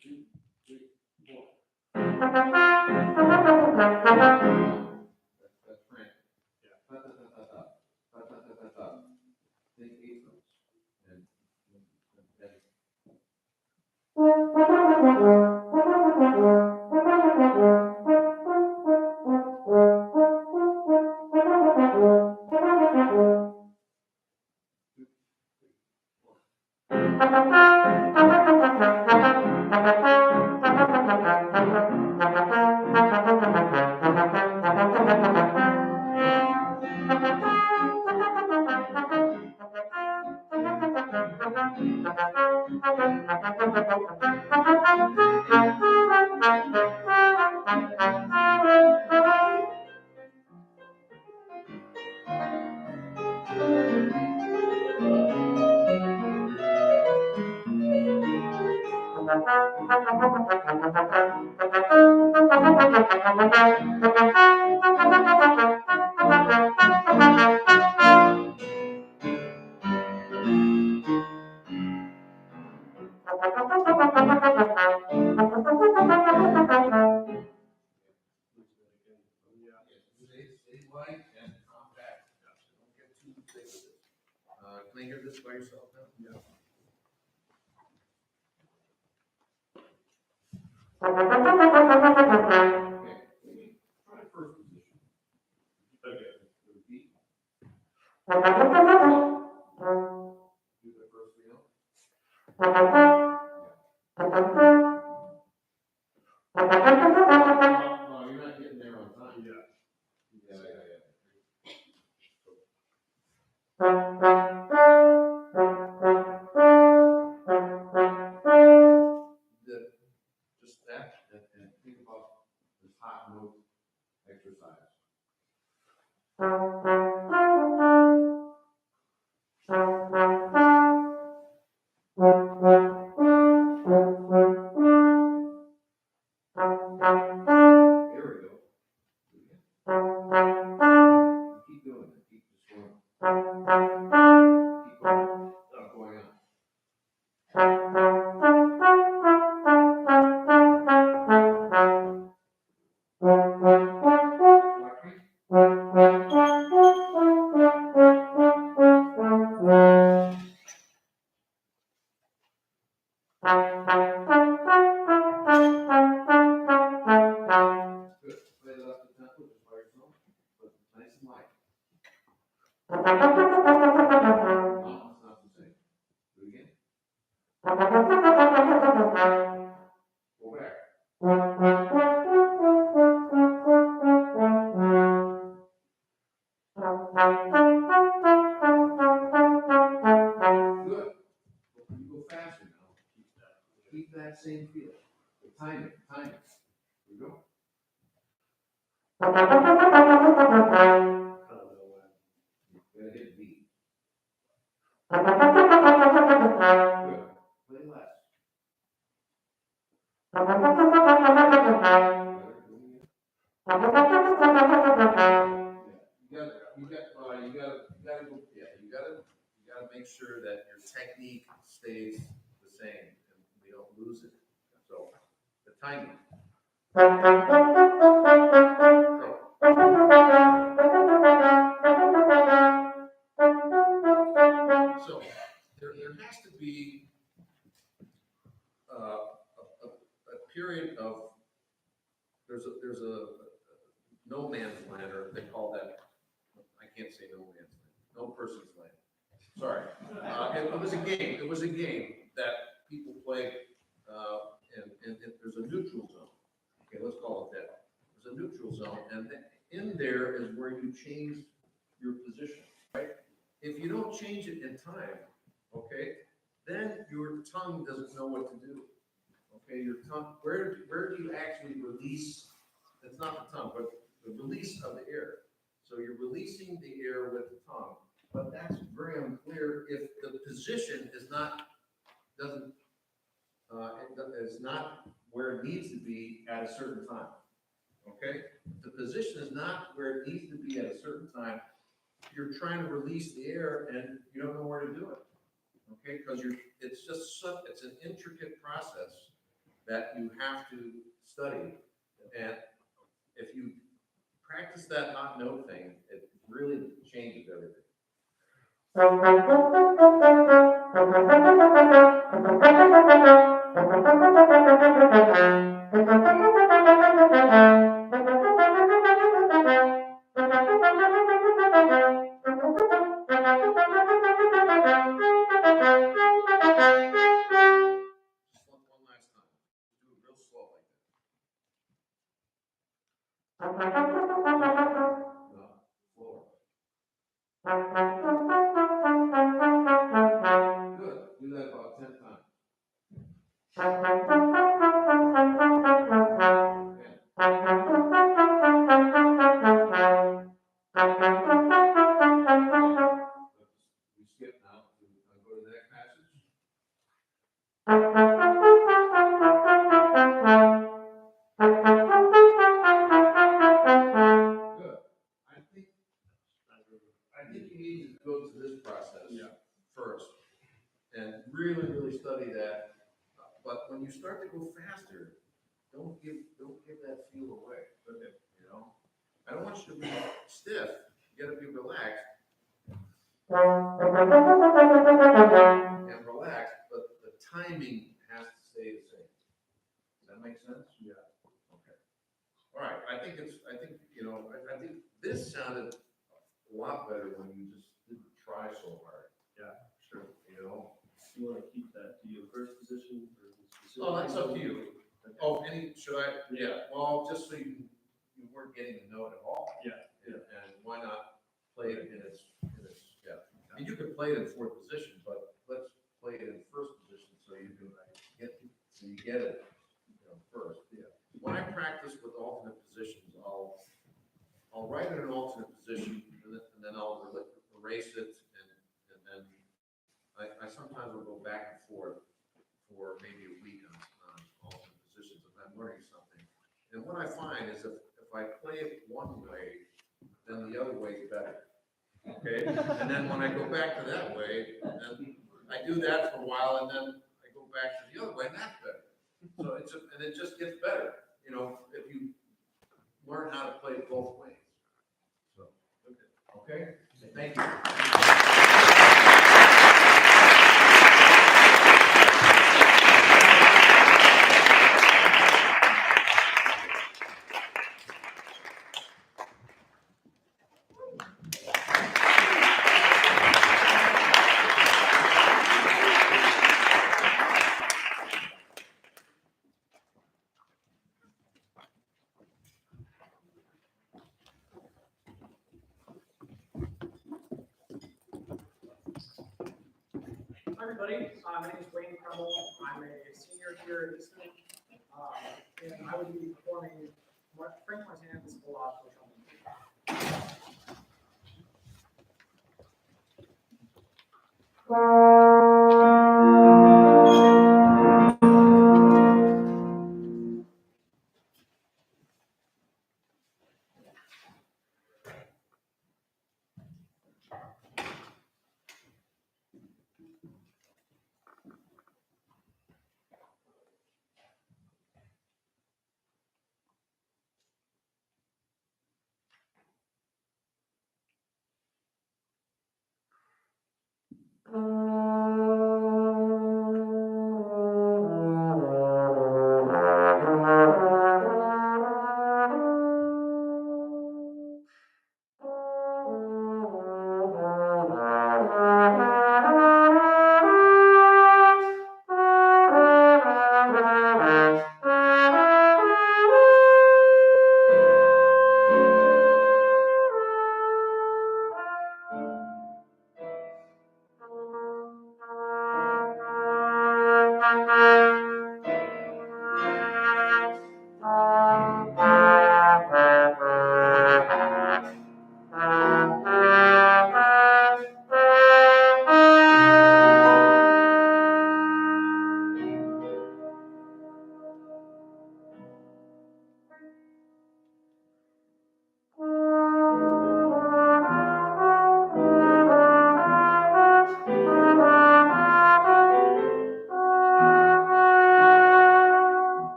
2, 3, 4. That's frantic. Yeah. Ta ta ta ta ta. Ta ta ta ta ta. Think 8 notes. And stay light and compact. Don't get too big with it. Can I hear this by yourself now? Yeah. Okay. Try first position. Okay. Repeat. Do the first wheel. No, you're not getting there on time. Yeah. Yeah. Just that, and think about this hot note exercise. There we go. Keep doing it. Keep just going. Keep going. Keep going on. Electric. it's not the same. Do it again. Go back. Good. You go faster now. Keep that same feel. Time it. Here we go. You gotta hit B. Good. Play less. You gotta make sure that your technique stays the same and you don't lose it. So, the timing. So, there has to be a period of, there's a no man's land, or they call that, I can't say no man's land, no person's land. Sorry. It was a game that people play, and there's a neutral zone. Okay, let's call it that. There's a neutral zone, and in there is where you change your position, right? If you don't change it in time, okay, then your tongue doesn't know what to do. Okay, your tongue, where do you actually release? It's not the tongue, but the release of the air. So you're releasing the air with the tongue, but that's very unclear if the position is not where it needs to be at a certain time. Okay, if the position is not where it needs to be at a certain time, you're trying to release the air and you don't know where to do it. Okay, because it's an intricate process that you have to study, and if you practice that hot note thing, it really changes everything. Just one last time. Do it real slow like that. No, slower. Good. Do that about 10 times. We skip now. Go to the next passage. Good. I think you need to go through this process first and really, really study that. But when you start to go faster, don't give that feel away. You know, I don't want you to be stiff. You got to be relaxed and relaxed, but the timing has to stay the same. Does that make sense? Yeah. Okay. All right. I think this sounded a lot better when you just didn't try so hard. Yeah, sure. You know. You want to keep that to your first position or specific? Oh, that's up to you. Okay. Oh, should I? Yeah. Well, just so you weren't getting the note at all. Yeah. And why not play it in its yeah. I mean, you could play it in fourth position, but let's play it in first position so you can get it, first. Yeah. When I practice with alternate positions, I'll write it in an alternate position and then I'll erase it and then I sometimes will go back and forth for maybe a week on alternate positions if I'm learning something. And what I find is if I play it one way, then the other way is better. Okay? And then when I go back to that way, then I do that for a while and then I go back to the other way and that's better. So it just gets better, if you learn how to play it both ways. So, okay? Thank you. Hi, everybody. My name is Wayne Kreml. I'm a senior here at Eastman, and I will be performing Frank Montana's collage for Trombone.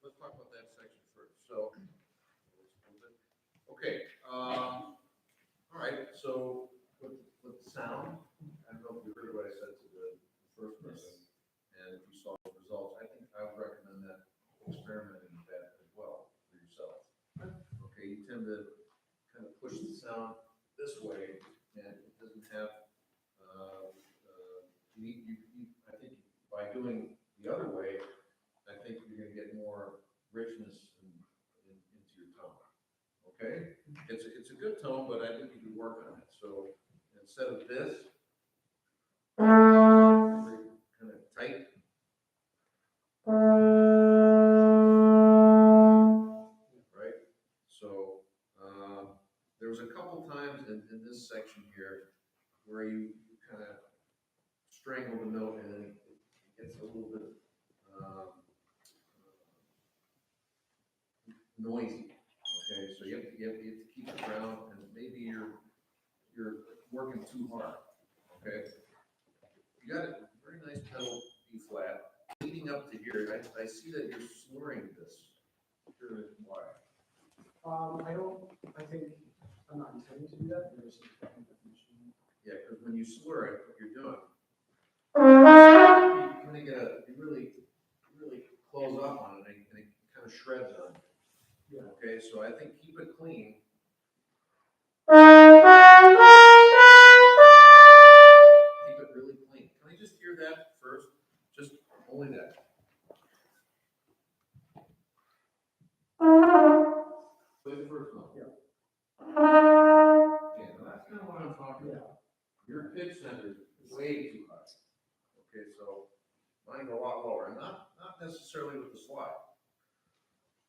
Let's talk about that section first. So, okay, all right, so with sound, I don't know if you heard what I said to the first person, and if you saw the results, I think I would recommend that experimenting with that as well for yourself. Okay, you tend to kind of push the sound this way, and it doesn't have, I think by doing the other way, I think you're gonna get more richness into your tone. Okay? It's a good tone, but I think you can work on it. So instead of this, very kind of tight. Right? So there was a couple times in this section here where you kind of strangle the note and then it gets a little bit noisy. Okay, so you have to keep it down, and maybe you're working too hard. Okay, you got a very nice pedal B flat. Leading up to here, I see that you're slurring this. Curious why? I think I'm not intending to do that. There's some technical definition. Yeah, because when you slur it, what you're doing, you kind of get you really close up on it, and it kind of shreds on you. Yeah. Okay, so I think keep it clean. Keep it really clean. Can I just hear that first? Just only that. Play the first note. Yeah. Okay, now that's kind of what I'm talking about. Your pitch center is way too high. Okay, so mine go a lot lower, and not necessarily with the slide.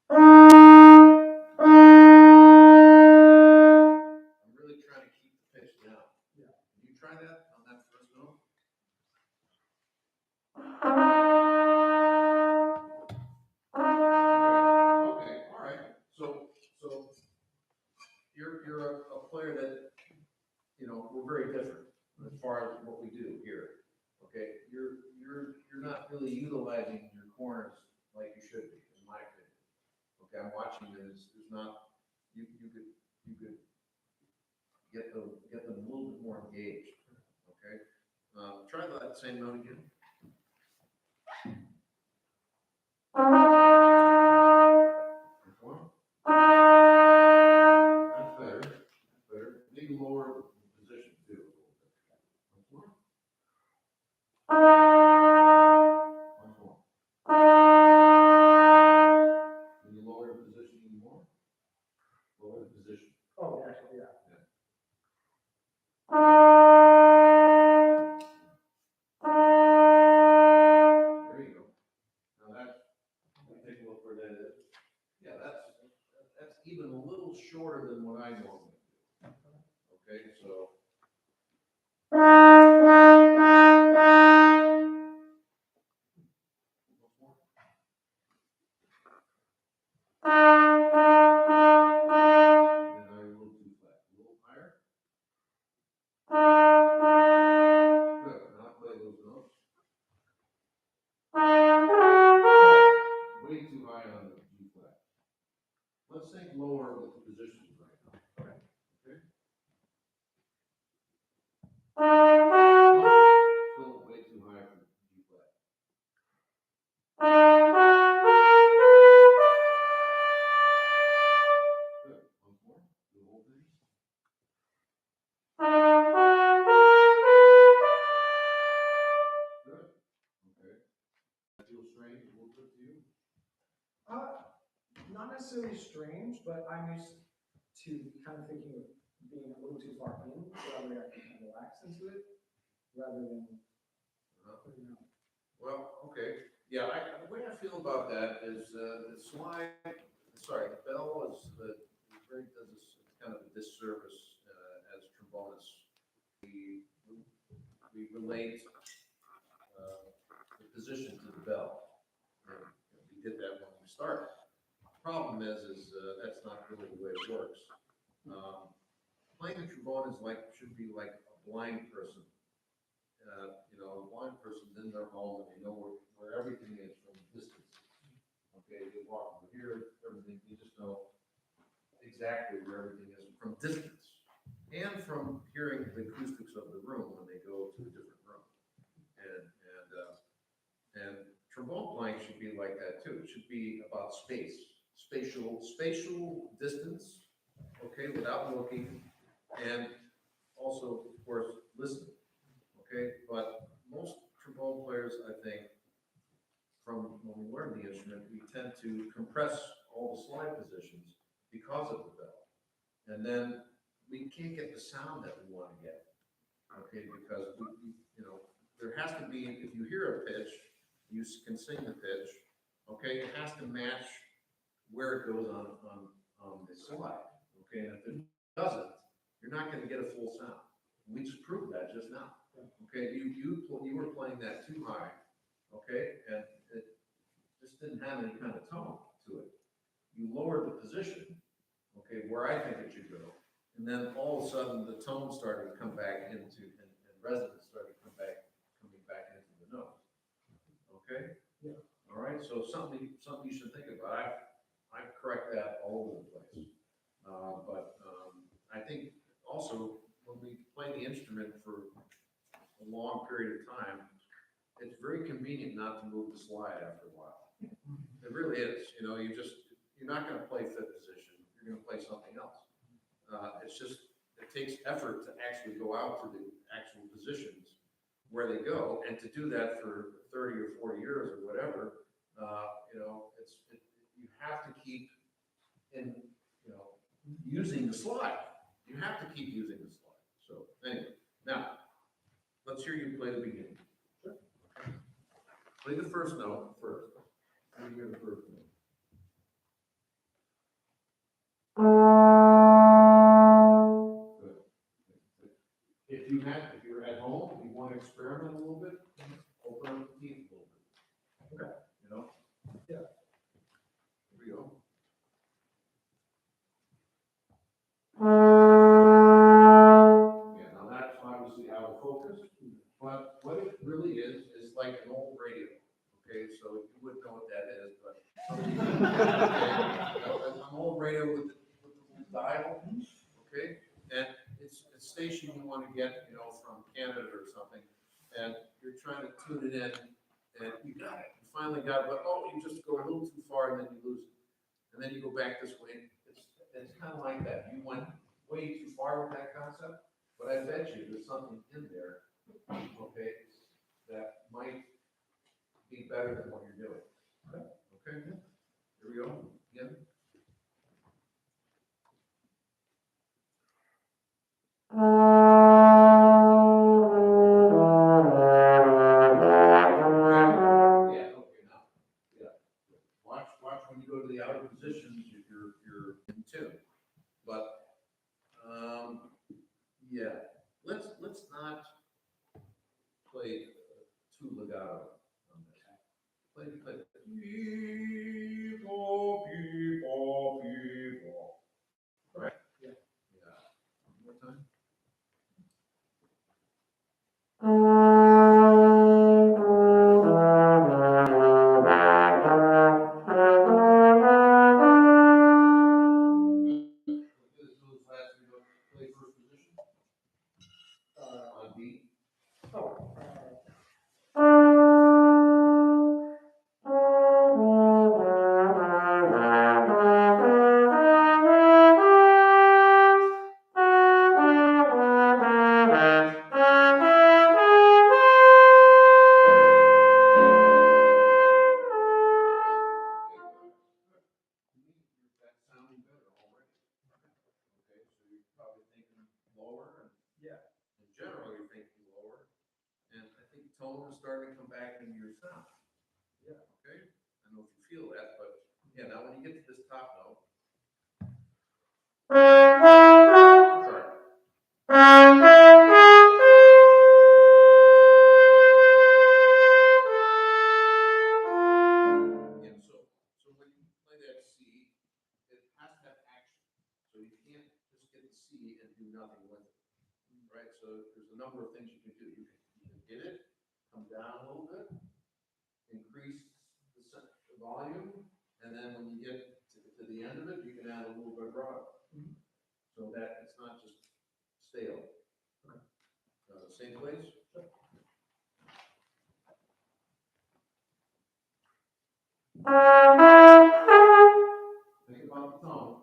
I'm really trying to keep the pitch down. Yeah. Can you try that on that first note? Okay, all right. So you're a player that, we're very different as far as what we do here. Okay, you're not really utilizing your corners like you should be, in my opinion. Okay, I'm watching this. There's not you could get them a little bit more engaged. Okay, try that same note again. That's better. That's better. Maybe lower the position too. Once more. Once more. Can you lower the position even more? Lower the position. Oh, actually, yeah. There you go. Now that's, take a look where that is. Yeah, that's even a little shorter than what I normally do. Okay, so. And I'm a little too flat. A little higher. Good. Now play those notes. Way too high on the G flat. Let's think lower with the positions right now. Okay. Still way too high for G flat. Good. Once more. The whole thing. Good. Okay. That feels strange a little bit to you? Not necessarily strange, but I'm used to kind of thinking of being a little too far in, so that way I can kind of relax into it, rather than, Well, okay. Yeah, the way I feel about that is the slide, the bell is does us kind of a disservice as trombonists. We relate the position to the bell. And we did that when we started. Problem is that's not really the way it works. Playing the trombone should be like a blind person. A blind person's in their home and they know where everything is from a distance. Okay, you walk over here, everything, you just know exactly where everything is from distance. And from hearing the acoustics of the room when they go to a different room. And trombone playing should be like that too. It should be about spatial distance, okay, without looking, and also, of course, listening, okay. But most trombone players, I think, from when we learn the instrument, we tend to compress all the slide positions because of the bell, and then we can't get the sound that we want to get, okay, because there has to be, if you hear a pitch, you can sing the pitch, okay, it has to match where it goes on the slide, okay, and if it doesn't, you're not going to get a full sound. We just proved that just now, okay, you were playing that too high, okay, and it just didn't have any kind of tone to it. You lowered the position, okay, where I think it should go, and then all of a sudden the tone started to come back into, and resonance started coming back into the note. Okay? Yeah. All right, so something you should think about. I correct that all over the place. But I think also when we play the instrument for a long period of time, it's very convenient not to move the slide after a while. It really is. You're not going to play fifth position. You're going to play something else. It takes effort to actually go out to the actual positions where they go, and to do that for 30 or 40 years or whatever, you know, you have to keep in, you know, using the slide. You have to keep using the slide. So anyway, now, let's hear you play the beginning. Sure. Play the first note first. Let me hear the first note. Good. If you're at home, if you want to experiment a little bit, open up the teeth a little bit. Okay. You know? Yeah. Here we go. Yeah, now that's obviously out of focus, but what it really is like an old radio. Okay, so you wouldn't know what that is, but okay, an old radio with the little dial. Okay, and it's a station you want to get, you know, from Canada or something, and you're trying to tune it in, and you got it. You finally got it, but oh, you just go a little too far and then you lose it, and then you go back this way. It's kind of like that. You went way too far with that concept, but I bet you there's something in there, okay, that might be better than what you're doing. Okay, here we go again. Yeah, okay, now, yeah. Watch when you go to the outer positions, you're in tune. But, yeah, let's not play too legato on this. Play. People. Right? Yeah. One more time. Play first position. On B. That's sounding better already. Okay, so you're probably thinking lower, and yeah, in general you're thinking lower, and I think tone is starting to come back into your sound. Yeah. Okay, I don't know if you feel that, but yeah, now when you get to this top note. Sorry. Yeah, so when you play that C, it has to have action. So you can't just get the C and do nothing with it. Right? So there's a number of things you can do. You can hit it, come down a little bit, increase the volume, and then when you get to the end of it, you can add a little vibrato. So that it's not just stale. Same place? Think about the tone.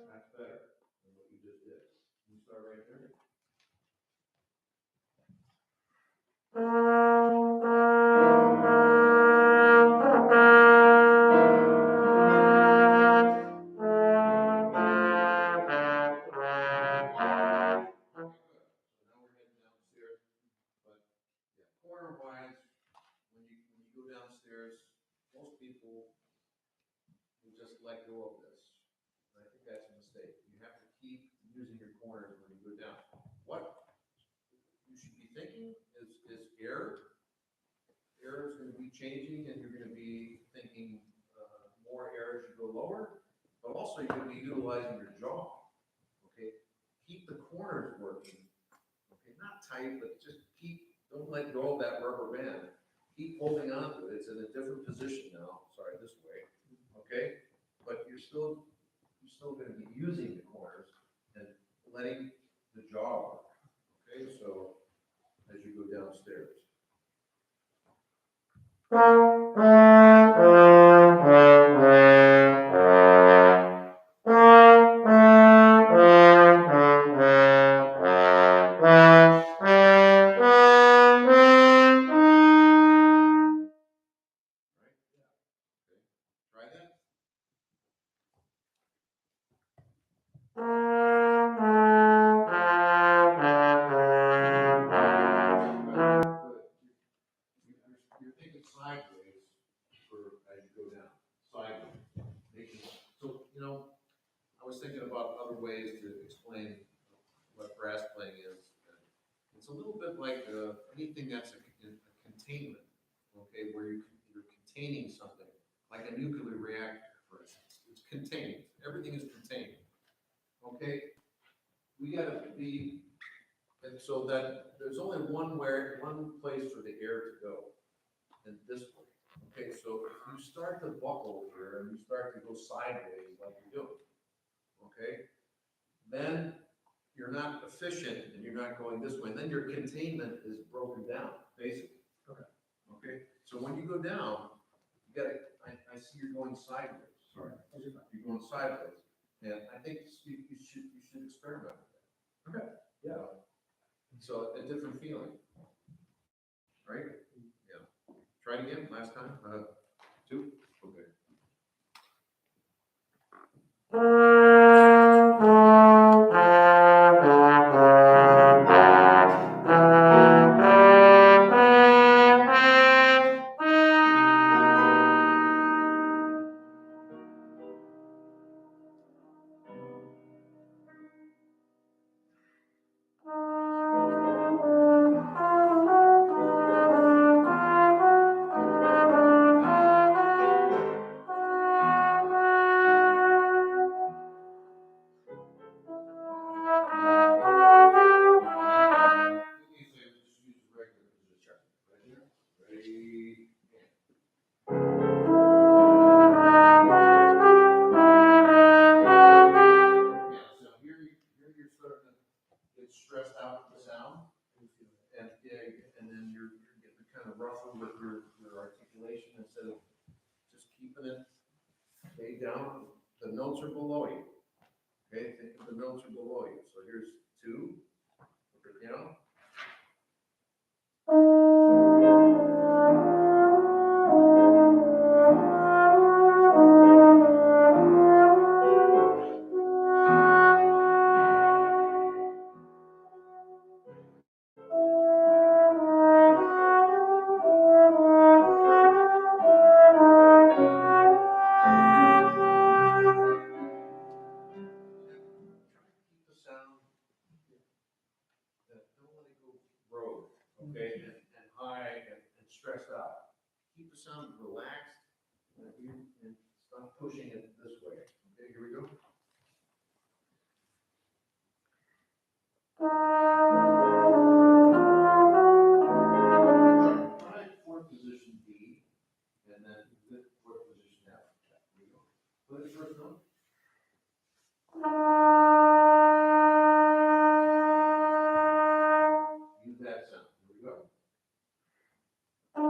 That's better than what you just did. You start right there. Corner-wise, when you go downstairs, most people will just let go of this. And I think that's a mistake. You have to keep using your corners when you go down. What you should be thinking is air. Air is going to be changing, and you're going to be thinking more air as you go lower, but also you're going to be utilizing your jaw. Okay, keep the corners working. Okay, not tight, but just don't let go of that rubber band. keep holding on to it. It's in a different position now, sorry, this way, okay? But you're still gonna be using the corners and letting the jaw work, okay? So as you go downstairs. Try that. You're thinking sideways for as you go down, sideways. So, I was thinking about other ways to explain what brass playing is. It's a little bit like anything that's a containment, okay, where you're containing something, like a nuclear reactor, for instance. It's contained. Everything is contained. Okay? We gotta be, and so that there's only one place for the air to go, and this way. Okay, so if you start to buckle here and you start to go sideways like you're doing, okay, then you're not efficient and you're not going this way. And then your containment is broken down, basically. Okay, so when you go down, you gotta, I see you're going sideways. Sorry, you're going sideways. And I think you should experiment with that. Okay, yeah. So a different feeling, right? Yeah. Try it again, last time, 2, okay. Stressed out with the sound, and then you're getting kind of rougher with your articulation instead of just keeping it way down. The notes are below you. Okay, think of the notes are below you. So here's 2, keep the sound, don't let it go rogue, okay, and high and stressed out. Keep the sound relaxed, and stop pushing it this way. Okay, here we go. Try 4th position B, and then 4th position F. Here we go. Play the first note. Use that sound. Here we go. One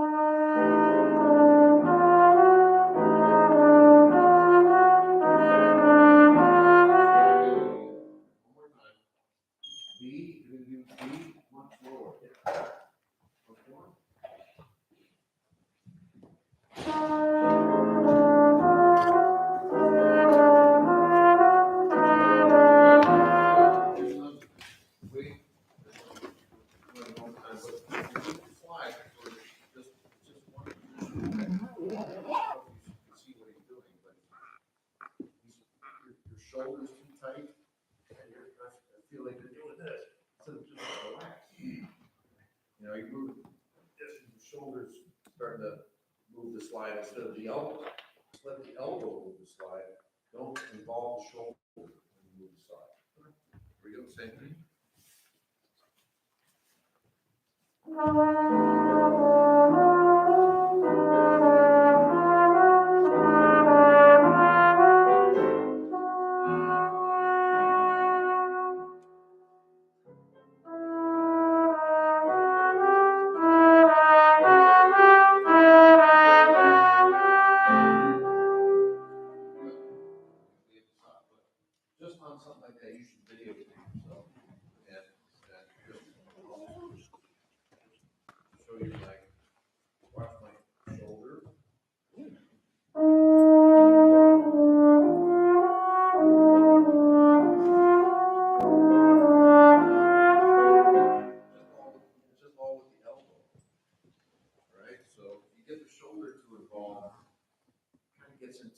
more time. B, you're gonna do B much lower. Before. Wait. One more time, but you slide for just one position. You can see what he's doing, but your shoulders too tight, and I feel like you're doing this instead of just relax. You move this, your shoulders starting to move the slide instead of the elbow. Just let the elbow move the slide. Don't involve the shoulder when you move the slide. Here we go, same thing.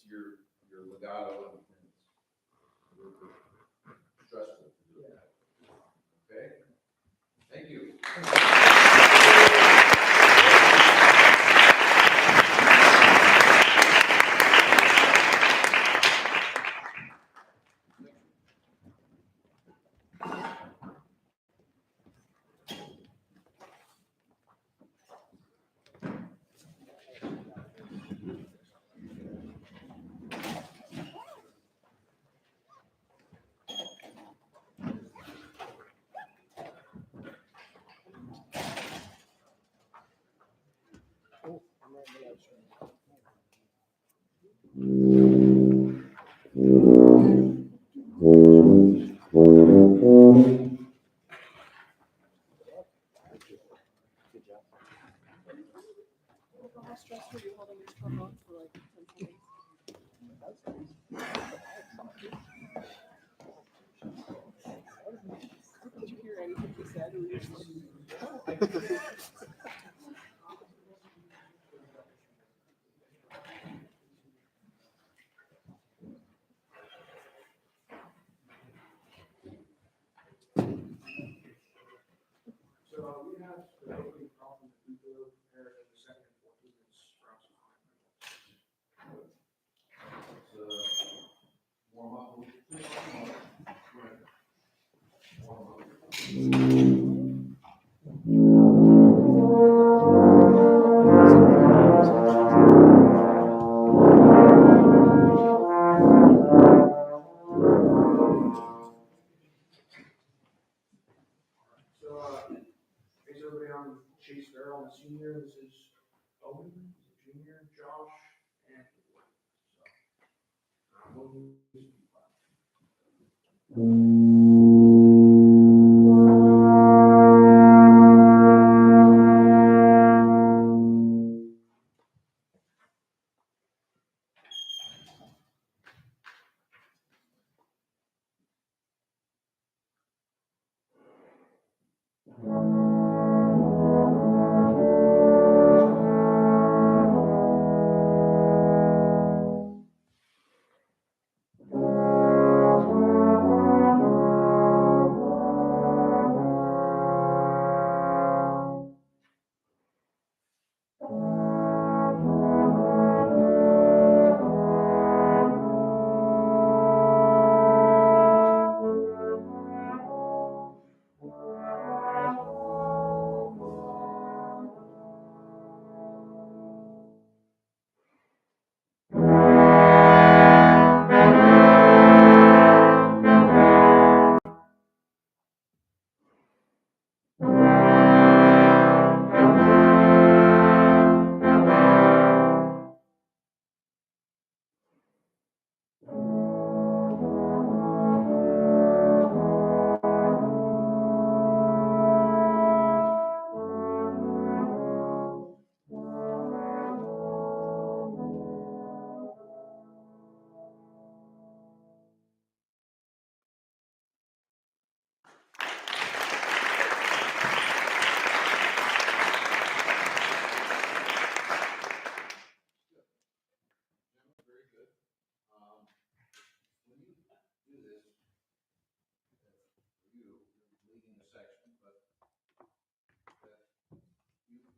your legato and it's stressful to do that. Okay? Thank you. Oh, I'm right in the live stream. Good job. How stressed were you holding these trombones for like 10 seconds? Did you hear anything he said? Or were you just So we have the opening problem that we will prepare in the second and fourth movements around some time. Warm up. So, is everybody on Chase Farrell, the senior? This is Owen, the junior, Josh, and Dwight. So, Owen is Very good. When you do this, you're leading the section, but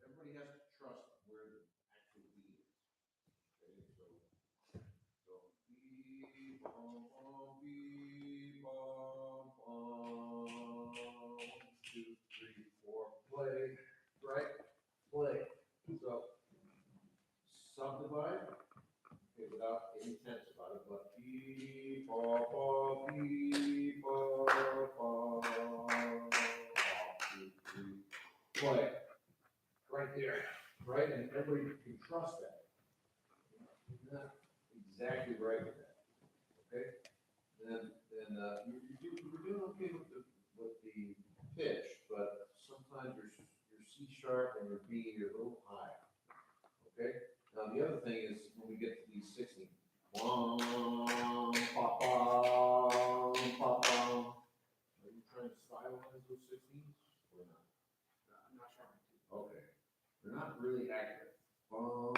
everybody has to trust where the actual beat is. Okay, so bee bum bum bee bum bum 1, 2, 3, 4 play, right? Play. So subdivide. Okay, without any tense about it, but bee bum bum bee bum bum 1, 2, 3 play. Right there, right? And everybody can trust that. You're not exactly right with that. Okay? Then you're doing okay with the pitch, but sometimes your C sharp and your B are a little high. Okay? Now the other thing is when we get to these 16, bum, pop, are you trying to stylize those 16s or not? I'm not sure. Okay. They're not really accurate. Bum,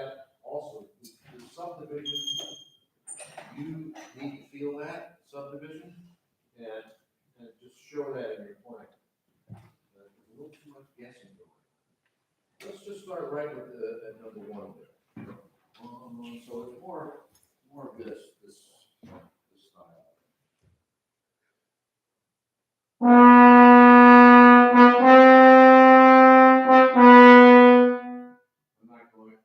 that also, the subdivision, you need to feel that subdivision and just show that in your plan. There's a little too much guessing going on. Let's just start right with the, at number one there. So it's more of this style. I'm not going,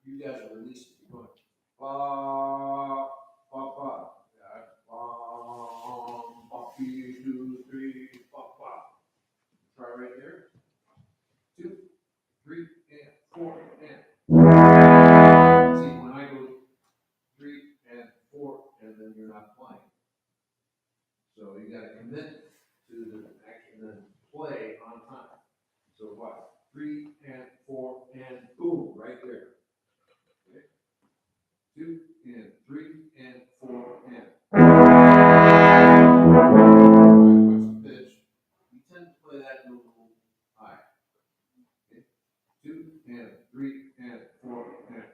you guys are released, you're going, ba, ba, ba. Yeah, ba, 2, 3, ba, ba. Try right there. 2, 3, and 4, and. See, when I go 3 and 4, and then you're not playing. So you gotta commit to the action and then play on time. So what? 3 and 4 and boom, right there. Okay? 2 and 3 and 4 and. What's the pitch? You tend to play that a little high. Okay? 2 and 3 and 4 and.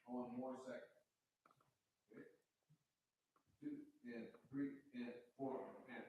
One more second. Okay. 2 and 3 and 4 and.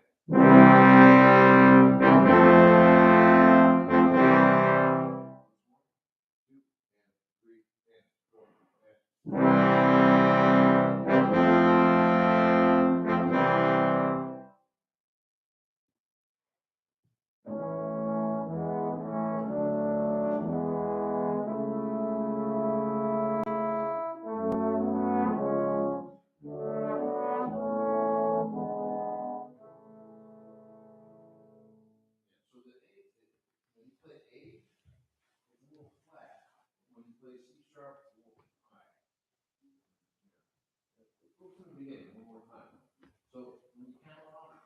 So the A, when you play A, it's a little flat. When you play C sharp, it's a little high. Let's go to the beginning one more time. So when you count off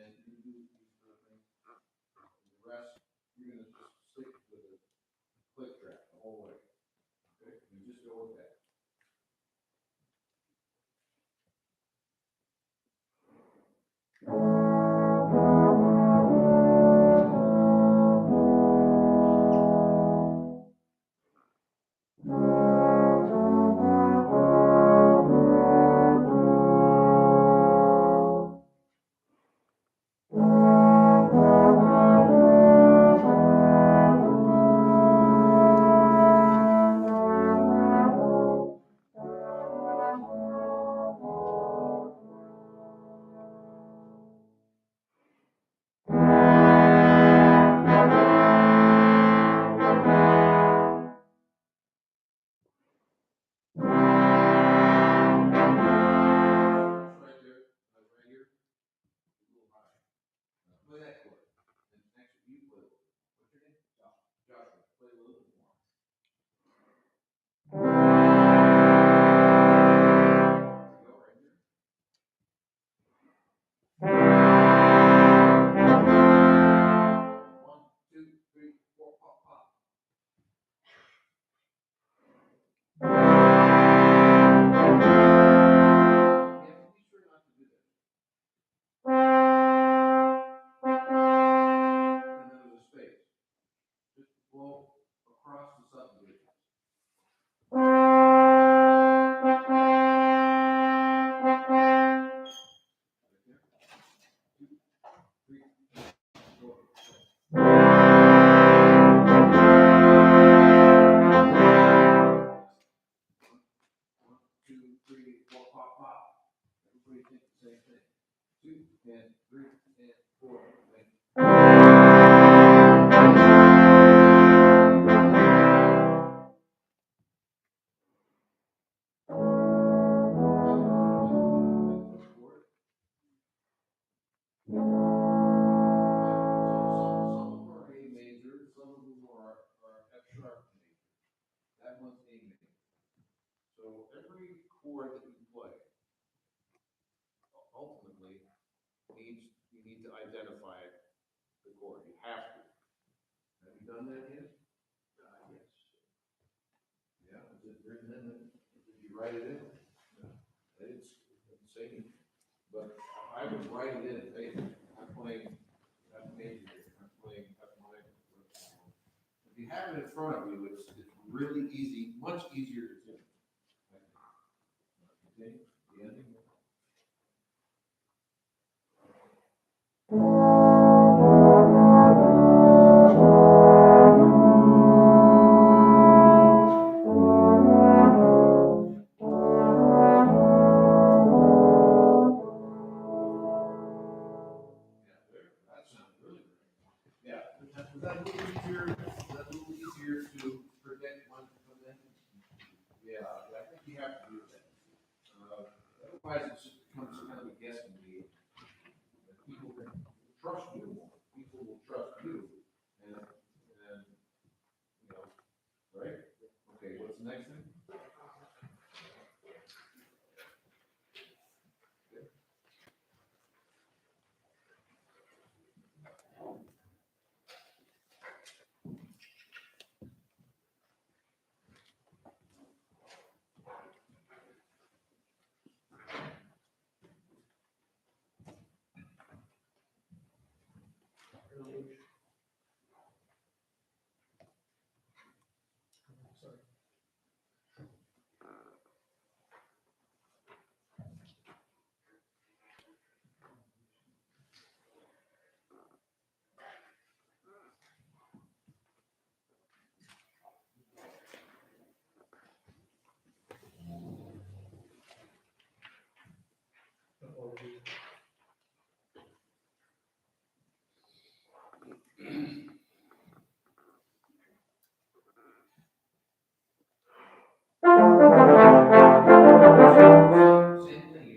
and you do these sort of things, the rest, you're gonna just stick with the click track the whole way. Okay? You just go with that. Right there, right here, a little high. Play that chord. And actually, you play. What's your name? Joshua. Play a little bit more. There you go, right here. 1, 2, 3, 4, pop, pop. You have to be sure not to do that. And then there's a space. Just blow across the subdivision. Everybody think the same thing. 2 and 3 and 4 and. Some of them are A major, some of them are F sharp major. That one's A major. So every chord that you play, ultimately, you need to identify the chord. You have to. Have you done that yet? it written in it? Did you write it in? It's insane. But I would write it in, hey, I'm playing F major here, I'm playing F minor. If you have it in front of you, it's really easy, much easier to do. Okay, the ending. That sounds really good. Yeah, was that a little easier, to predict when to come in? Yeah, I think you have to do that. Otherwise, it just becomes kind of a guessing game. People can trust you more. People will trust you. And, right? Okay, what's the next thing? Same thing,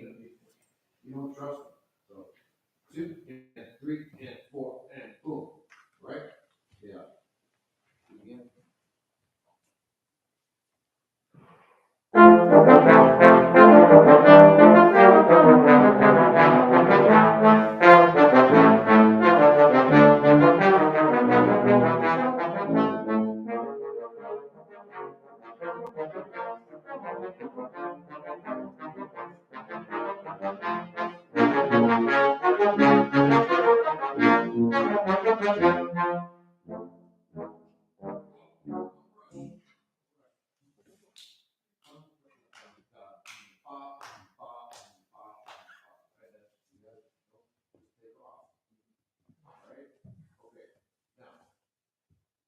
you don't trust them. So 2 and 3 and 4 and boom, right? Yeah. Again.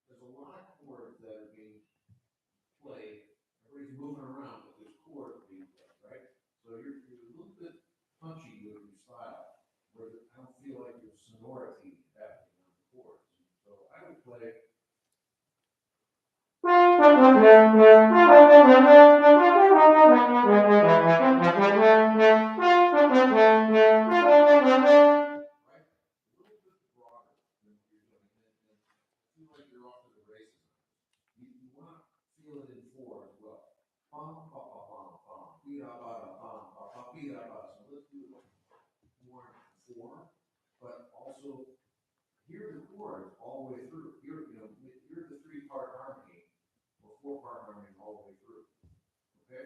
There's a lot of chords that are being played. Everybody's moving around, but there's chords being played, right? So you're a little bit punchy with your style, where I don't feel like there's sonority happening on the chords. So I would play. Right? A little bit broader than what you're doing. And feel like you're off to the races. You want to feel it in 4 as well. Bum, ba, ba, bum, bum, beat up, ba, bum, ba, ba, beat up, ba. So let's do it more in 4, but also hear the chords all the way through. Hear the 3-part harmony or 4-part harmony all the way through. Okay?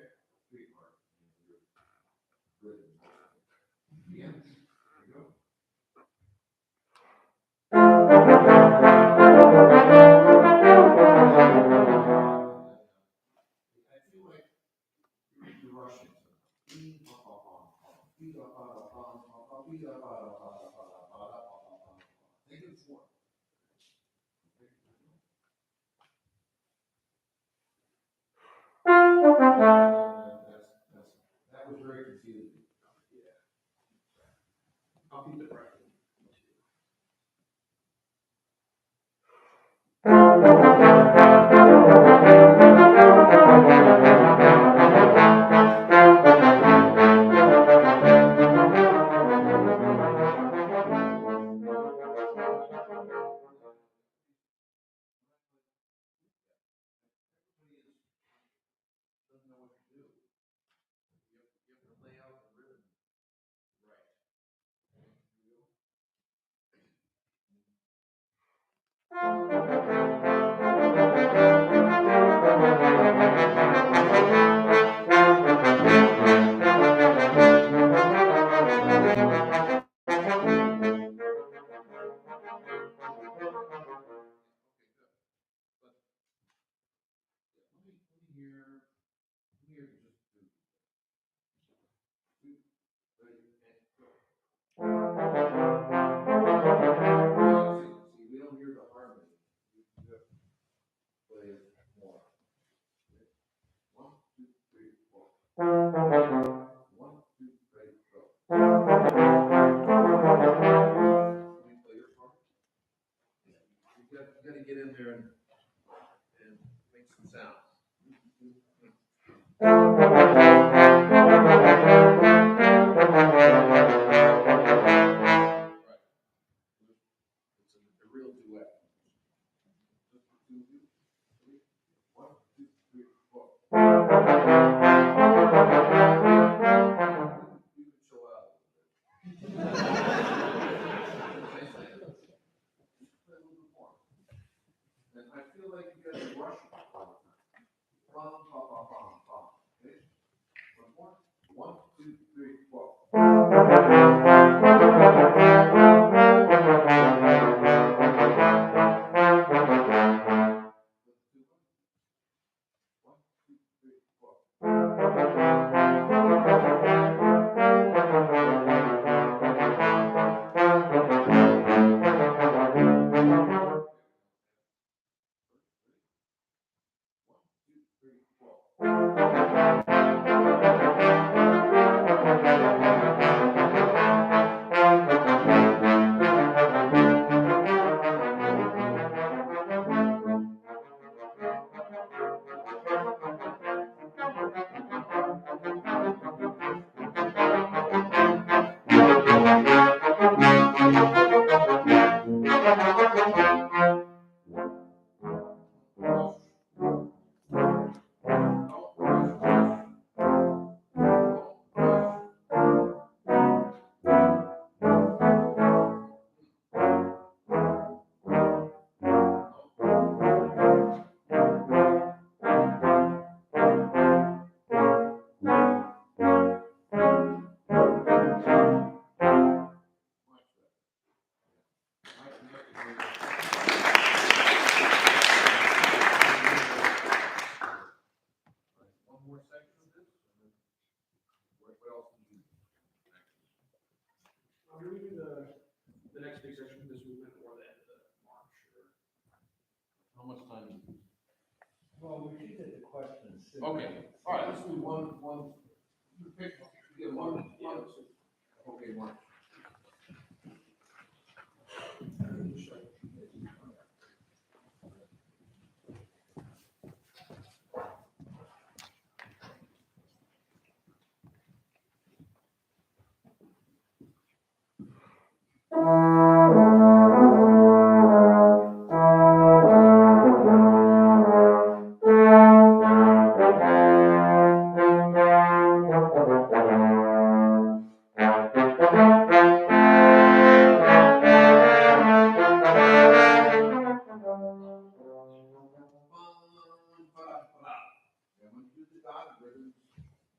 3-part. Good. Yeah. There you go. I feel like you're rushing. Think of 4. That was very confusing. Yeah. I'll keep it right. Doesn't know what to do. You have to lay out the rhythm right. Here we go. here, here, just do. 2, 3, and go. See, we don't hear the harmony. You have to play more. 1, 2, 3, 4. 1, 2, 3, go. Let me play your part. You got to get in there and make some sounds. Right. It's a real duet. Just 2, 3, 1, 2, 3, 4. You can chill out a little bit. Play a little bit more. And I feel like you guys are rushing all the time. Bum, bum, bum, bum, bum. Okay? One more. 1, 2, 3, 4. One more section of this, and then what else do you? Do we do the next big section of this movement or the end of the march? Or? How much time is it? Well, we should get the questions. Okay, all right, let's do one, you pick, you get one. Okay, one. And when you do the dotted rhythms,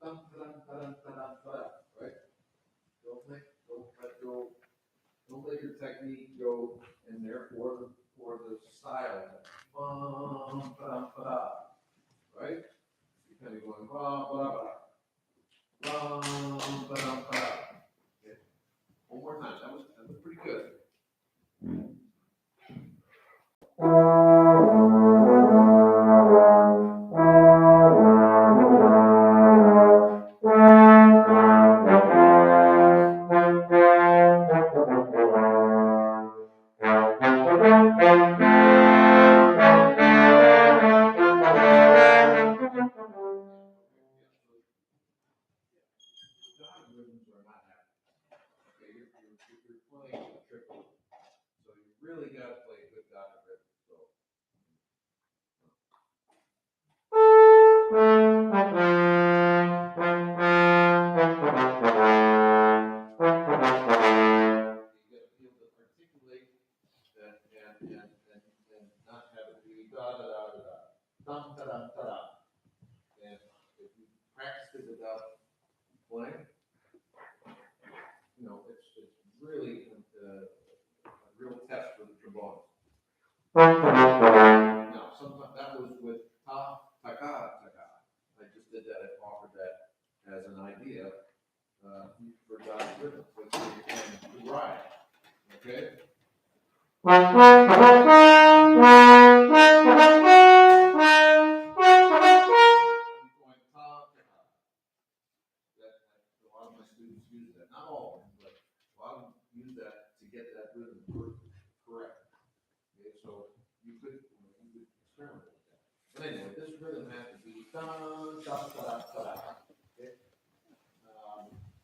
dun, dun, dun, dun, dun, dun, right? Don't let go, don't let your technique go in there or the style. Bum, ba, ba, right? You're kind of going ba, ba, ba. Bum, ba, ba. Okay. One more time. That was pretty good. Dotted rhythms are not happening. Okay, you're playing a triple. So you really got to play a good dotted rhythm. So Okay? Going ta to ha. A lot of my students use that, not all of them, but a lot of them use that to get that rhythm correct. Okay, so you could experiment with that. But anyway, this rhythm has to be da da da da da. Okay,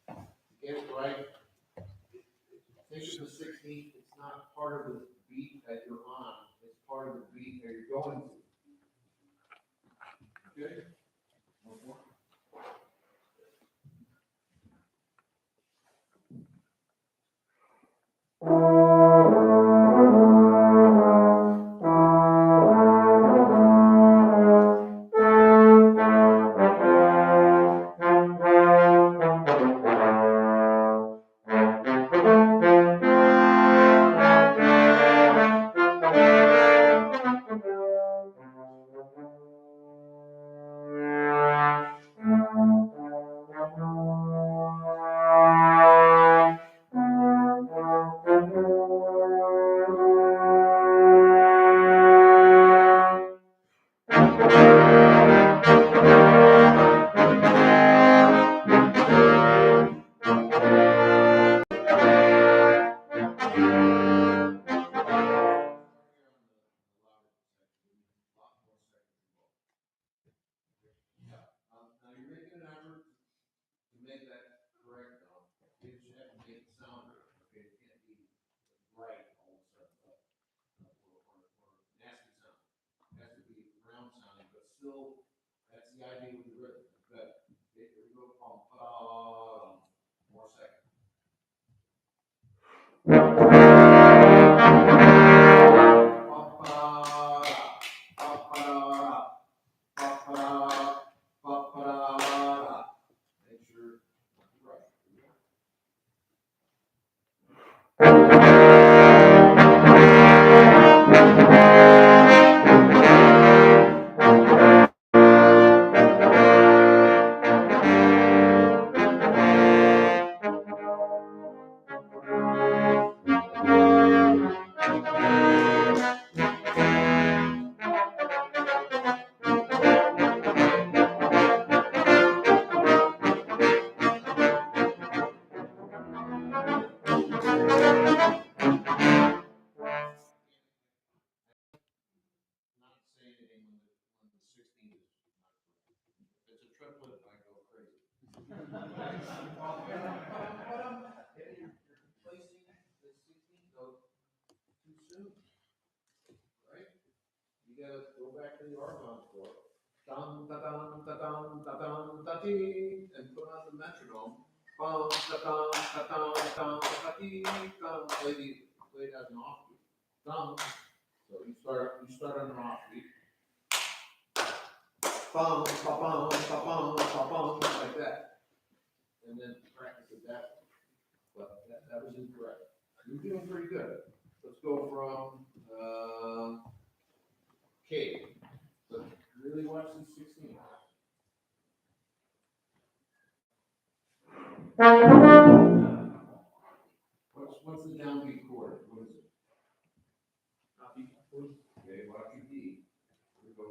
to get it right, think of the 16th. It's not part of the beat that you're on. It's part of the beat that you're going to. Okay. One more. Now you're making an effort to make that correct though. You just have to make it sound right. Okay, it can't be right all of a sudden, or nasty sound. It has to be round sounding, but still, that's the idea with the rhythm. It's better. Okay, here we go. More second. Make sure you're right. Not say anything when the 16th is not correct. If it's a triplet, I go crazy. You're placing the 16th note too soon, right? You gotta go back to the argon chord. Dum da dum da dum da dum da dee, and put on the metronome. Bum da dum da dum dum da dee, dum. Play it as an offbeat. Dum. So you start on an offbeat. Bum ba bum ba bum ba bum like that, and then practice it that way. But that was incorrect. You're doing pretty good. Let's go from K. But really watch these 16. What's the downbeat chord? What is it? Okay, watch your D. Here we go.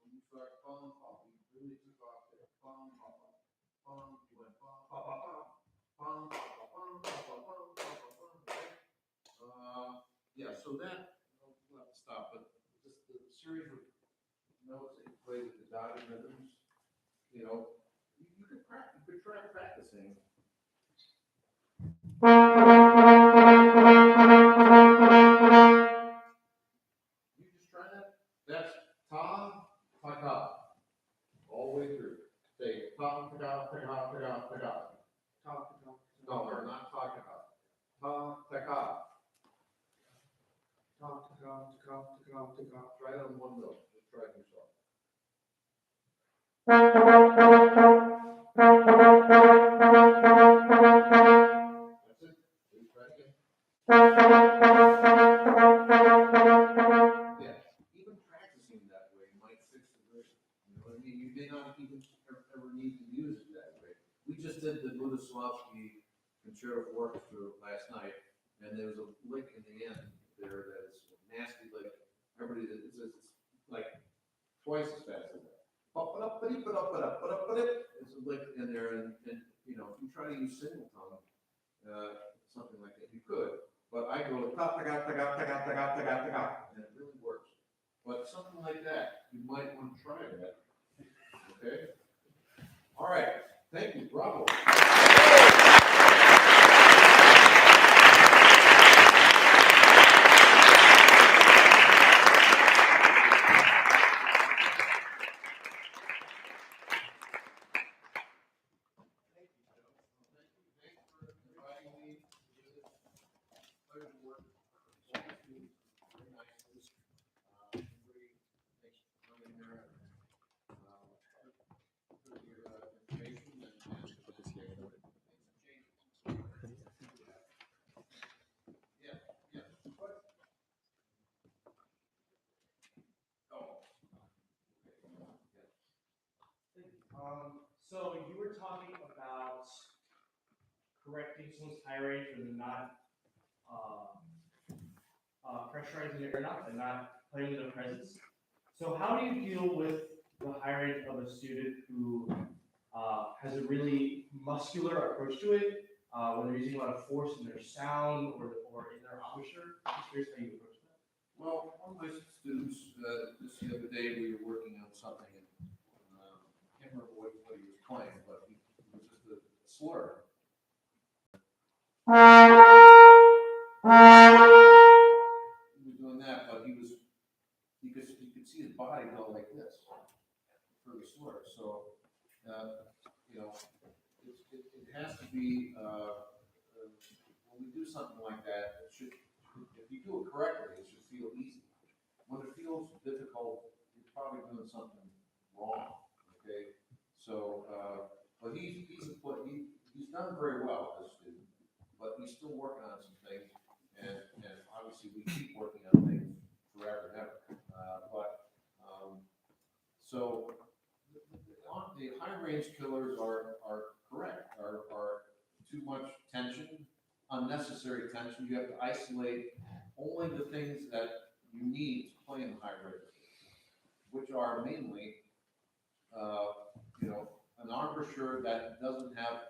When you start bum, you really took off there. Bum, bum, bum, you went bum, bum, bum, bum, bum, bum, bum, bum, bum, bum. Yeah, so that, we'll have to stop, but just the series of notes that you play with the dotted rhythms, you could practice, you could try practicing. You just try that. That's ta, ta, ta, all the way through. Say ta, ta, ta, ta, Try it on one note. Just try it yourself. That's it. Please try it again. Yeah, even practicing that way might fix the rhythm. You know what I mean? You may not even ever need to use it that way. We just did the Budaslavsky Concerto for Orchestra last night, and there was a lick in the end there that is nasty, like everybody, it's like twice as fast as that. It's a lick in there, and you know, if you try to use single tongue, something like that, you could. But I go ta ta ta ta ta ta ta ta ta, and it really works. But something like that, you might want to try that. Okay. All right. Thank you. Bravo. So you were talking about correcting someone's high range and not pressurizing it enough and not playing in their presence. So how do you deal with the high range of a student who has a really muscular approach to it, when they're using a lot of force in their sound or in their embouchure? I'm just curious how you approach that. Well, one of my students, just the other day, we were working on something, and I can't remember what he was playing, but it was just a slur. He was doing that, but you could see his body go like this for the slur. So, you know, it has to be, when we do something like that, it should, if you do it correctly, it should feel easy. When it feels difficult, you're probably doing something wrong. Okay, so but he's done very well, this student, but he's still working on some things, and obviously we keep working on things forever and ever. So the high range killers are correct. Are too much tension, unnecessary tension. You have to isolate only the things that you need to play in the high register, which are mainly, you know, an embouchure that doesn't have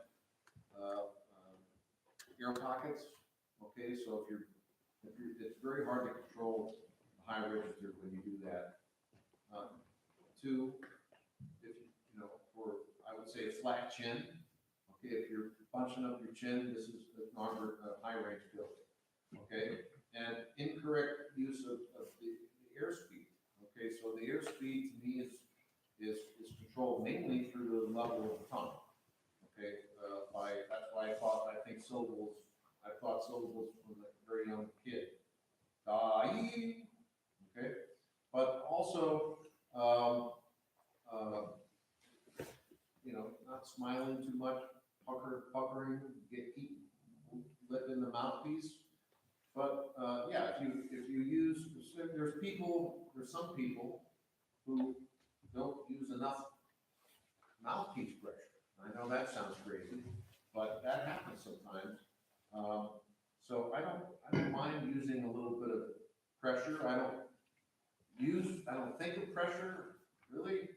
air pockets. Okay, so if you're, it's very hard to control the high register when you do that. Two, if you know, for I would say a flat chin. Okay, if you're bunching up your chin, this is the high range kill. Okay, and incorrect use of the airspeed. Okay, so the airspeed to me is controlled mainly through the level of the tongue. Okay, that's why I think syllables. I thought syllables from a very young kid. Okay, but also, you know, not smiling too much, puckering, keep lip in the mouthpiece. But yeah, if you use, there's some people who don't use enough mouthpiece pressure. I know that sounds crazy, but that happens sometimes. So I don't mind using a little bit of pressure. I don't think of pressure really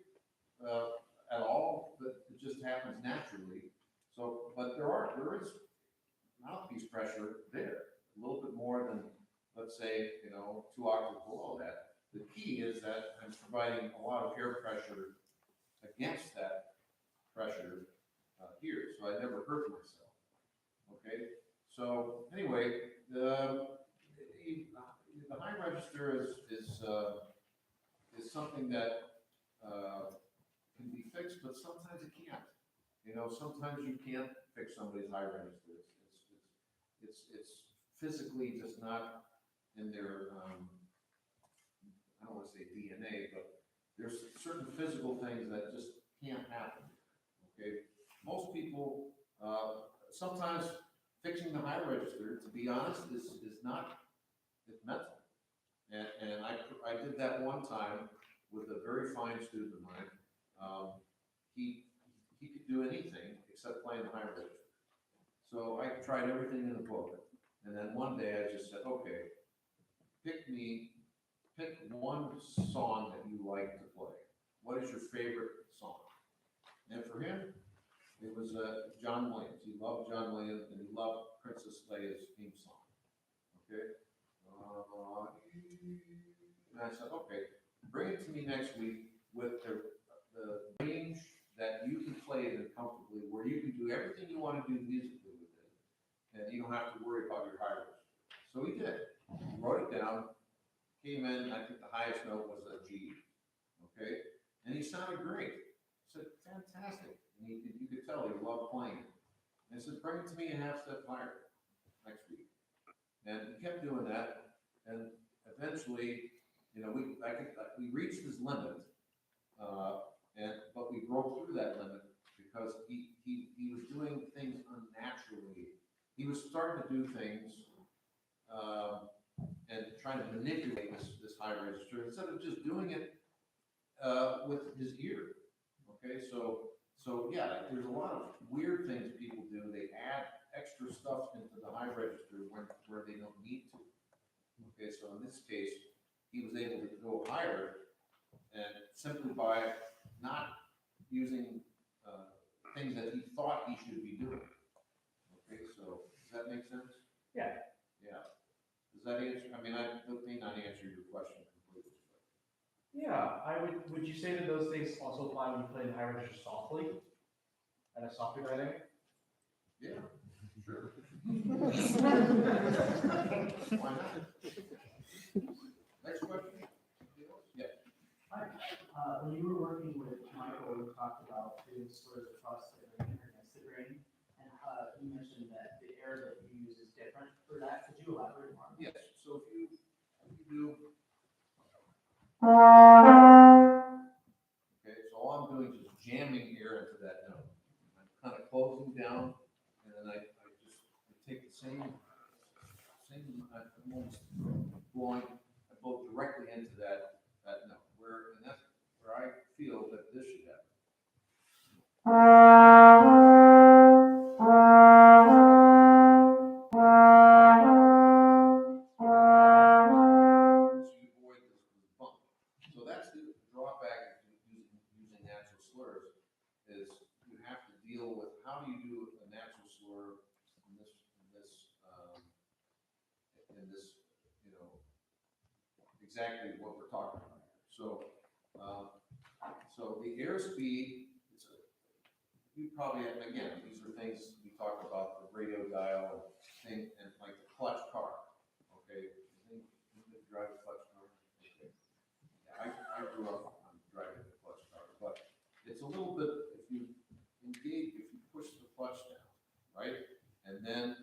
at all, but it just happens naturally. So, but there is mouthpiece pressure there, a little bit more than, let's say, you know, 2 octaves below that. The key is that I'm providing a lot of air pressure against that pressure here, so I never hurt myself. Okay, so anyway, the high register is something that can be fixed, but sometimes it can't. You know, sometimes you can't fix somebody's high register. It's physically just not in their there's certain physical things that just can't happen, okay? Most people, sometimes fixing the high register, to be honest, is not, it's mental. And I did that one time with a very fine student of mine. He could do anything except playing the high register. So I tried everything in the book, and then one day I just said, okay, pick one song that you like to play. What is your favorite song? And for him, it was John Williams. He loved John Williams, and he loved Princess Leia's theme song. Okay? And I said, okay, bring it to me next week with the range that you can play it comfortably, where you can do everything you want to do musically with it, and you don't have to worry about your high register. So he did. He wrote it down, came in, I think the highest note was a G, okay? And he sounded great. I said, fantastic. And you could tell he loved playing it. And I said, bring it to me a half step higher next week. And he kept doing that, and eventually, you know, we reached his limit, but we broke through that limit because he was doing things unnaturally. He was starting to do things and trying to manipulate this high register instead of just doing it with his ear. Okay, so yeah, there's a lot of weird things people do. They add extra stuff into the high register where they don't need to. Okay, so in this case, he was able to go higher, and simply by not using things that he thought he should be doing. Okay, so does that make sense? Yeah. Yeah. Does that answer? I mean, I may not answer your question completely. Yeah, would you say that those things also apply when you play the high register softly? At a softer dynamic? Yeah, sure. Why not? Next question. Yeah. Hi, when you were working with Michael, you talked about doing slurs across the grain or against the grain, and you mentioned that the air that you use is different for that. Could you elaborate more? Yes. So if you do, okay, so all I'm doing is just jamming air into that note. I'm kind of closing down, and then I take the same, I'm almost blowing, I blow directly into that note, and that's where I feel that this should happen. So you avoid this bump. So that's the drawback of using natural slurs, is you have to deal with how do you do a natural slur in this, you know, exactly what we're talking about here. So, so the airspeed, you probably, again, these are things we talk about, the radio dial thing, and like the clutch car, okay? You drive a clutch car? Okay. Yeah, I grew up on driving a clutch car, but it's a little bit, if you push the clutch down, right? And then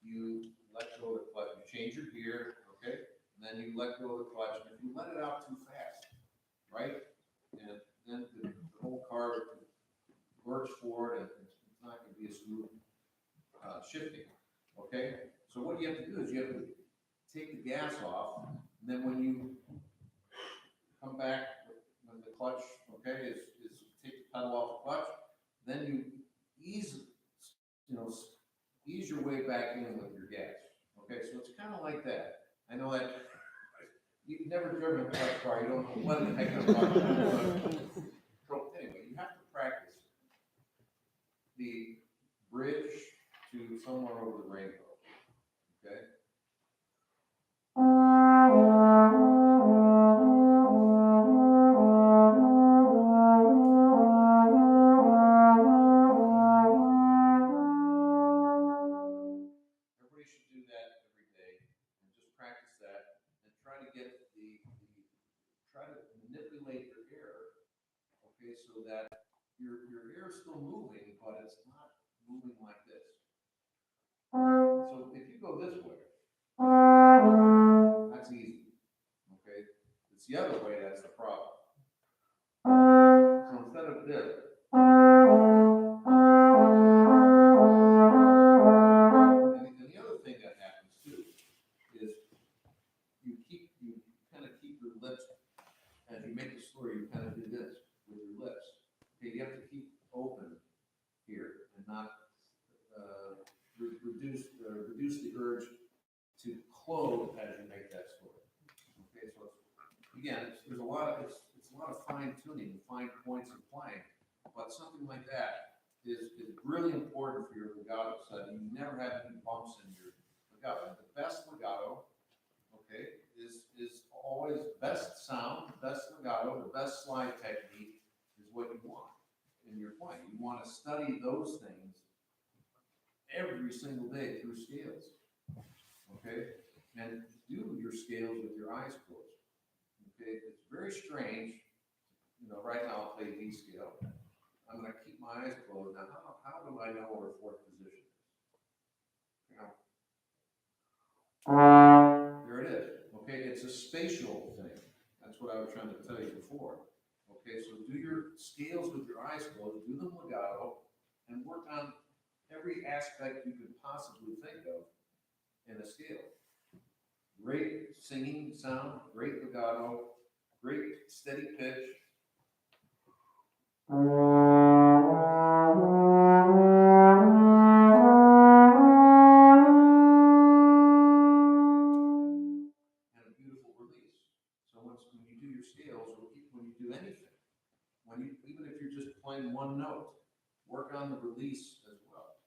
you let go of the clutch, you change your gear, okay? And then you let go of the clutch, and if you let it out too fast, right? And then the whole car lurch forward, and it's not going to be a smooth shifting, okay? So what you have to do is you have to take the gas off, and then when you come back, when the clutch, okay, is take the pedal off the clutch, then you ease your way back in with your gas, okay? So it's kind of like that. I know that you've never driven a clutch car, you don't know what the heck I'm talking about. So anyway, you have to practice the bridge to somewhere over the rainbow, okay? Everybody should do that every day and just practice that and try to get try to manipulate your air, okay, so that your air is still moving, but it's not moving like this. So if you go this way, that's easy, okay? It's the other way that's the problem. like this. And the other thing that happens too is you kind of keep your lips, as you make the slur, you kind of do this with your lips. Okay, you have to keep open here and not reduce the urge to close as you make that slur. Okay, so again, it's a lot of fine tuning, fine points of playing, but something like that is really important for your legato, so that you never have any bumps in your legato. And the best legato, okay, is always best sound, best legato, the best slide technique is what you want in your playing. You want to study those things every single day through scales, okay, and do your scales with your eyes closed. Okay, it's very strange. You know, right now I'll play D scale. I'm going to keep my eyes closed. Now, how do I know where fourth position is? You know, there it is. Okay, it's a spatial thing. That's what I was trying to tell you before. Okay, so do your scales with your eyes closed, do them legato, and work on every aspect you could possibly think of in a scale. Great singing sound, great legato, great steady pitch. And a beautiful release. So when you do your scales, or when you do anything, even if you're just playing one note, work on the release as well.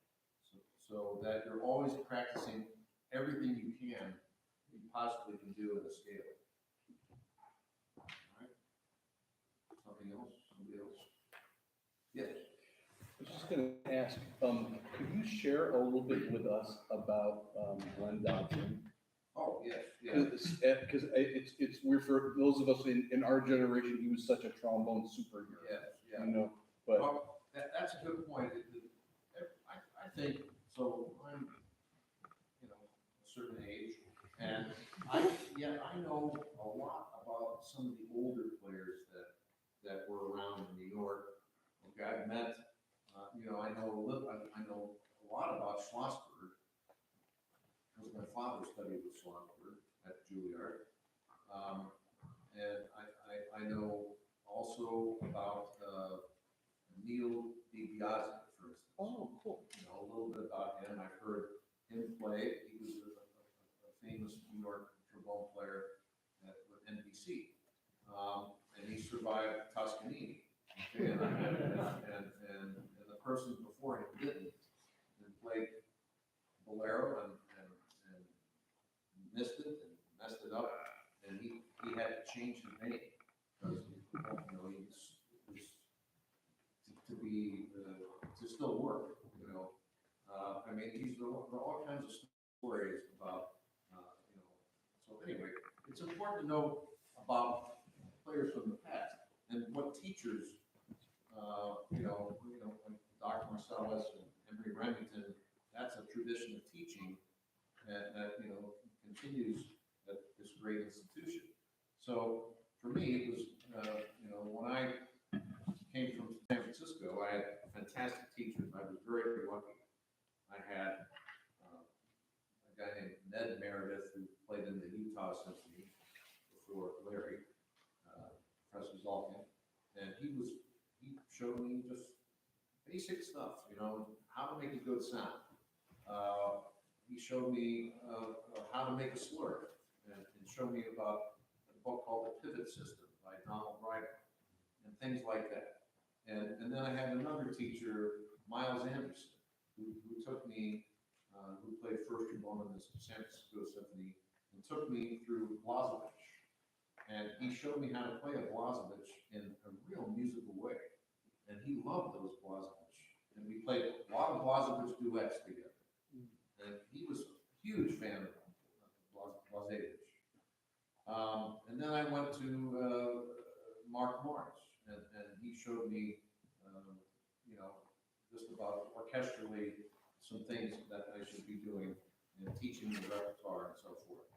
So that you're always practicing everything you possibly can do in a scale. All right. Something else? Somebody else? Yes. I was just gonna ask, could you share a little bit with us about Glenn Dodson? Oh, yes, yeah. Because we're, for those of us in our generation, he was such a trombone superhero. Yes, yeah. You know, but Well, that's a good point. I think, so I'm, you know, a certain age, and I know a lot about some of the older players that were around in New York. Okay, I've met, you know, I know a lot about Schlossberg, because my father studied with Schlossberg at Juilliard. And I know also about Neil DiBiase, for instance. oh, cool. You know, a little bit about him. I've heard him play. He was a famous New York trombone player with NBC. And he survived Toscanini. Okay, and the person before him didn't. And played bolero and missed it and messed it up. And he had to change his name because, you know, he was to still work, you know. I mean, there are all kinds of stories about, you know. So anyway, it's important to know about players from the past and what teachers, you know, like Dr. Marcellus and Henry Remington. That's a tradition of teaching that you know continues at this great institution. So for me, it was, you know, when I came from San Francisco, I had fantastic teachers. I was very, very lucky. I had a guy named Ned Meredith who played in the Utah Symphony before Larry, Professor Zalkin, and he showed me just basic stuff, you know, how to make a good sound. He showed me how to make a slur, and showed me about a book called The Pivot System by Donald Ryder, and things like that. And then I had another teacher, Miles Anderson, who took me, who played first trombone in the San Francisco Symphony, and took me through Blazevich. And he showed me how to play a Blazevich in a real musical way. And he loved those Blazevich. And we played a lot of Blazevich duets together. And he was a huge fan of Blazevich. And then I went to Mark Morris, and he showed me, you know, just about orchestrally some things that I should be doing and teaching the repertoire and so forth.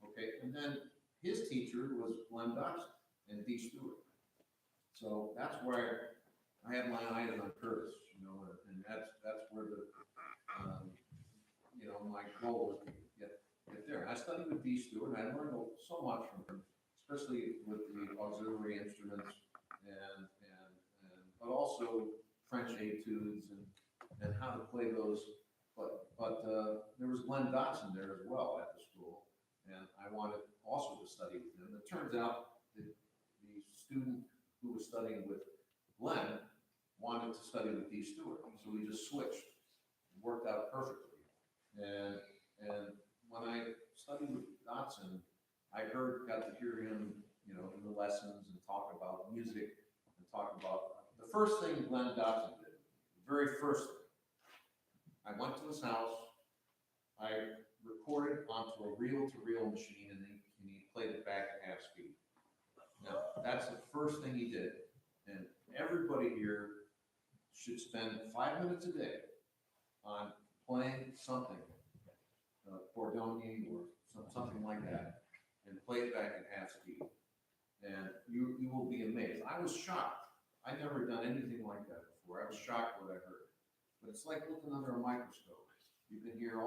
Okay, and then his teacher was Glenn Dodson and D. Stewart. So that's where I had my eyes on Curtis, you know, and that's where the, you know, my goal was to get there. I studied with D. Stewart, and I learned so much from him, especially with the auxiliary instruments but also French etudes and how to play those. But there was Glenn Dotson there as well at the school, and I wanted also to study with him. It turns out that the student who was studying with Glenn wanted to study with D. Stewart, so we just switched. It worked out perfectly. And when I studied with Dotson, I got to hear him, you know, in the lessons and talk about music and talk about the first thing Glenn Dotson did. The very first thing. I went to his house. I recorded onto a reel-to-reel machine, and he played it back at half speed. Now, that's the first thing he did. And everybody here should spend 5 minutes a day on playing something, Bordoni or something like that, and play it back at half speed. And you will be amazed. I was shocked. I'd never done anything like that before. I was shocked what I heard. But it's like looking under a microscope. You can hear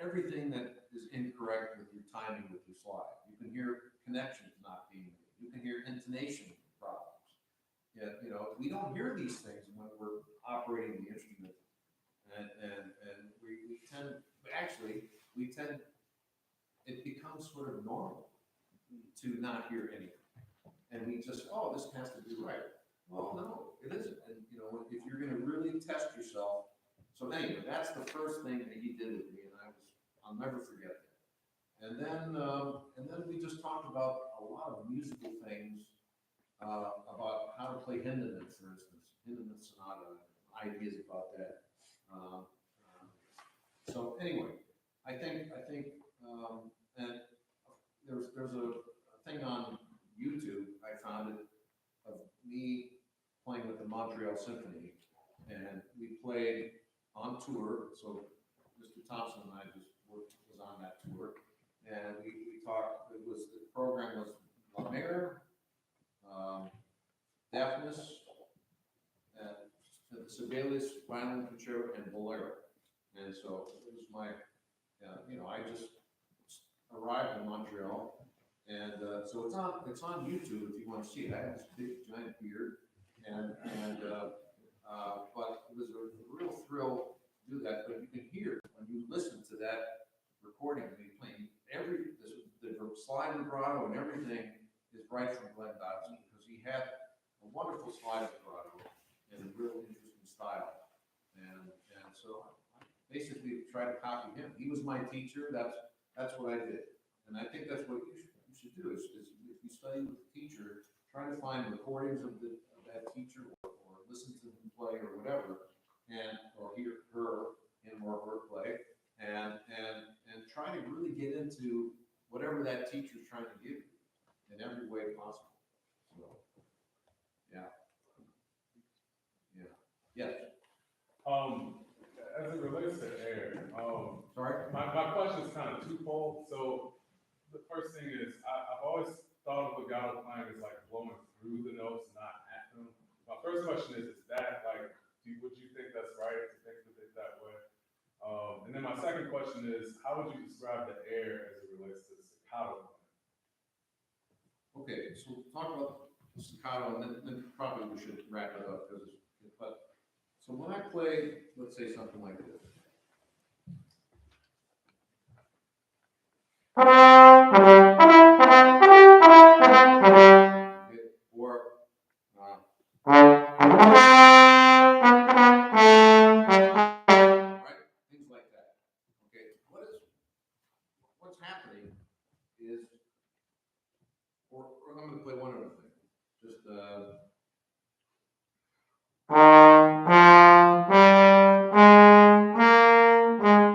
everything that is incorrect with your timing with your slide. You can hear connections not being made. You can hear intonation problems. Yeah, you know, we don't hear these things when we're operating the instrument, and we tend, it becomes sort of normal to not hear anything, and we just, oh, this has to be right. Well, no, it isn't. And you know, if you're going to really test yourself. So anyway, that's the first thing that he did with me, and I'll never forget that. And then we just talked about a lot of musical things, about how to play Hindemann, for instance, Hindemann sonata, ideas about that. So anyway, I think, and there's a thing on YouTube, I found it, of me playing with the Montreal Symphony, and we played on tour. So Mr. Thompson and I was on that tour, and we talked. The program was La Mer, Deafness, and the Sibelius Violin Concerto, and Bolero. And so it was my, you know, I just arrived in Montreal. And so it's on YouTube if you want to see it. I have this big giant beard, but it was a real thrill to do that. But you can hear when you listen to that recording of me playing, the slide vibrato and everything is right from Glenn Dotson, because he had a wonderful slide vibrato and a real interesting style. And so I basically tried to copy him. He was my teacher. That's what I did, and I think that's what you should do. Is if you study with a teacher, try to find recordings of that teacher, or listen to him play or whatever, or hear him or her play, and try to really get into whatever that teacher's trying to give you in every way possible. So, yeah. Yes. As it relates to air, Sorry? my question is kind of twofold. So the first thing is, I've always thought of legato playing as like blowing through the notes, not at them. My first question is that like, would you think that's right to think of it that way? And then my second question is, how would you describe the air as it relates to staccato playing? Okay, so we'll talk about the staccato, and then probably we should wrap it up, so when I play, let's say something like this. Okay, or right, things like that. Okay, what's happening is, or I'm going to play one other thing. Just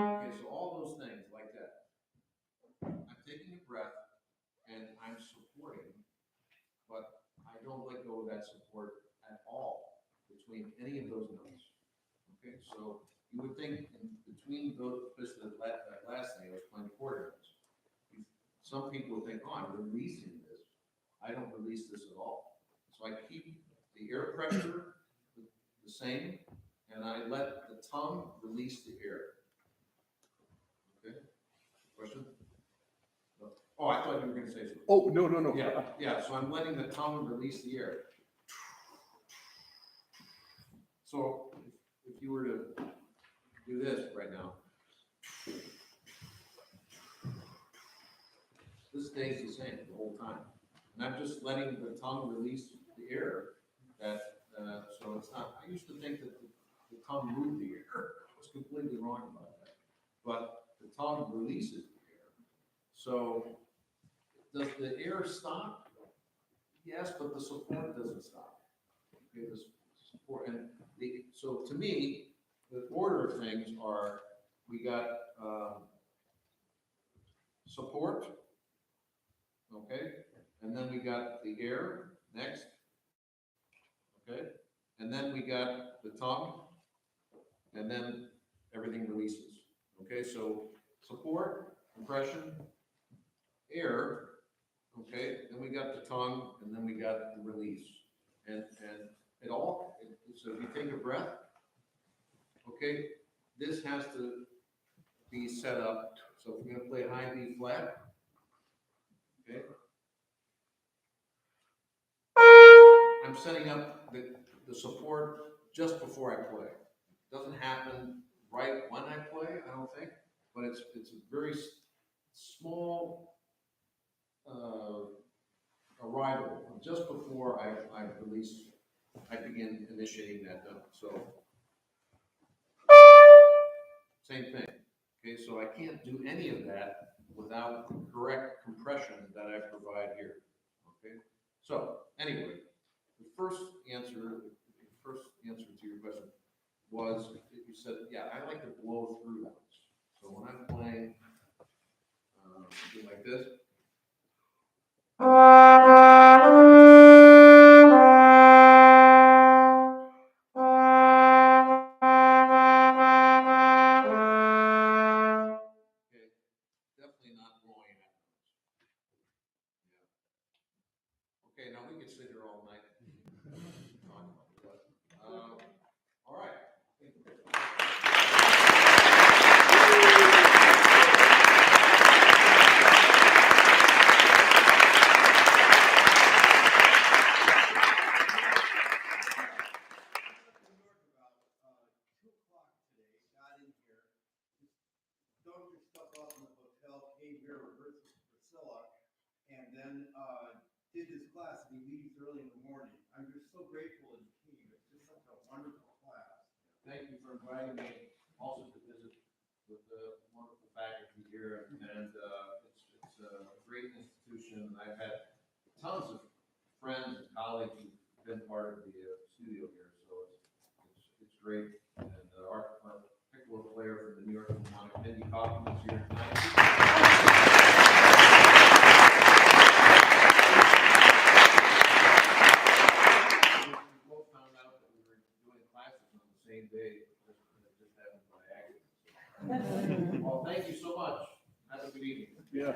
okay, so all those things like that. I'm taking a breath and I'm supporting, but I don't let go of that support at all between any of those notes. Okay, so you would think in between those, that last thing I was playing chord notes. Some people would think, oh, I'm releasing this. I don't release this at all. So I keep the air pressure the same, and I let the tongue release the air. Okay? Question? No. Oh, I thought you were gonna say something. Oh, no. Yeah, so I'm letting the tongue release the air. So if you were to do this right now, this stays the same the whole time. And I'm just letting the tongue release the air. That so it's not. I used to think that the tongue moved the air. I was completely wrong about that. But the tongue releases the air. So does the air stop? Yes, but the support doesn't stop. Okay, the support and so to me, the order of things are we got support, okay, and then we got the air next, okay, and then we got the tongue, and then everything releases. Okay, so support, compression, air, okay, then we got the tongue, and then we got the release, and it all. So if you take a breath, okay, this has to be set up. So if we're going to play high B flat, okay, I'm setting up the support just before I play. It doesn't happen right when I play, I don't think, but it's a very small arrival just before I release. I begin initiating that note. So same thing. Okay, so I can't do any of that without the correct compression that I provide here. Okay, so anyway, the first answer to your question was you said, yeah, I like to blow through notes. So when I'm playing something like this. Definitely not blowing out. Yeah. Okay, now we can sit here all night. All right. And then did this class, and he leaves early in the morning. I'm just so grateful as a team. It's just such a wonderful class. Thank you for inviting me also to visit with the wonderful faculty here, and it's a great institution. I've had tons of friends and colleagues who've been part of the studio here, so it's great. And our piccolo player from the New York Harmonic, Mindy Kaufman, is here tonight. Same day, it just happened by accident. Well, thank you so much. Have a good evening. Yeah.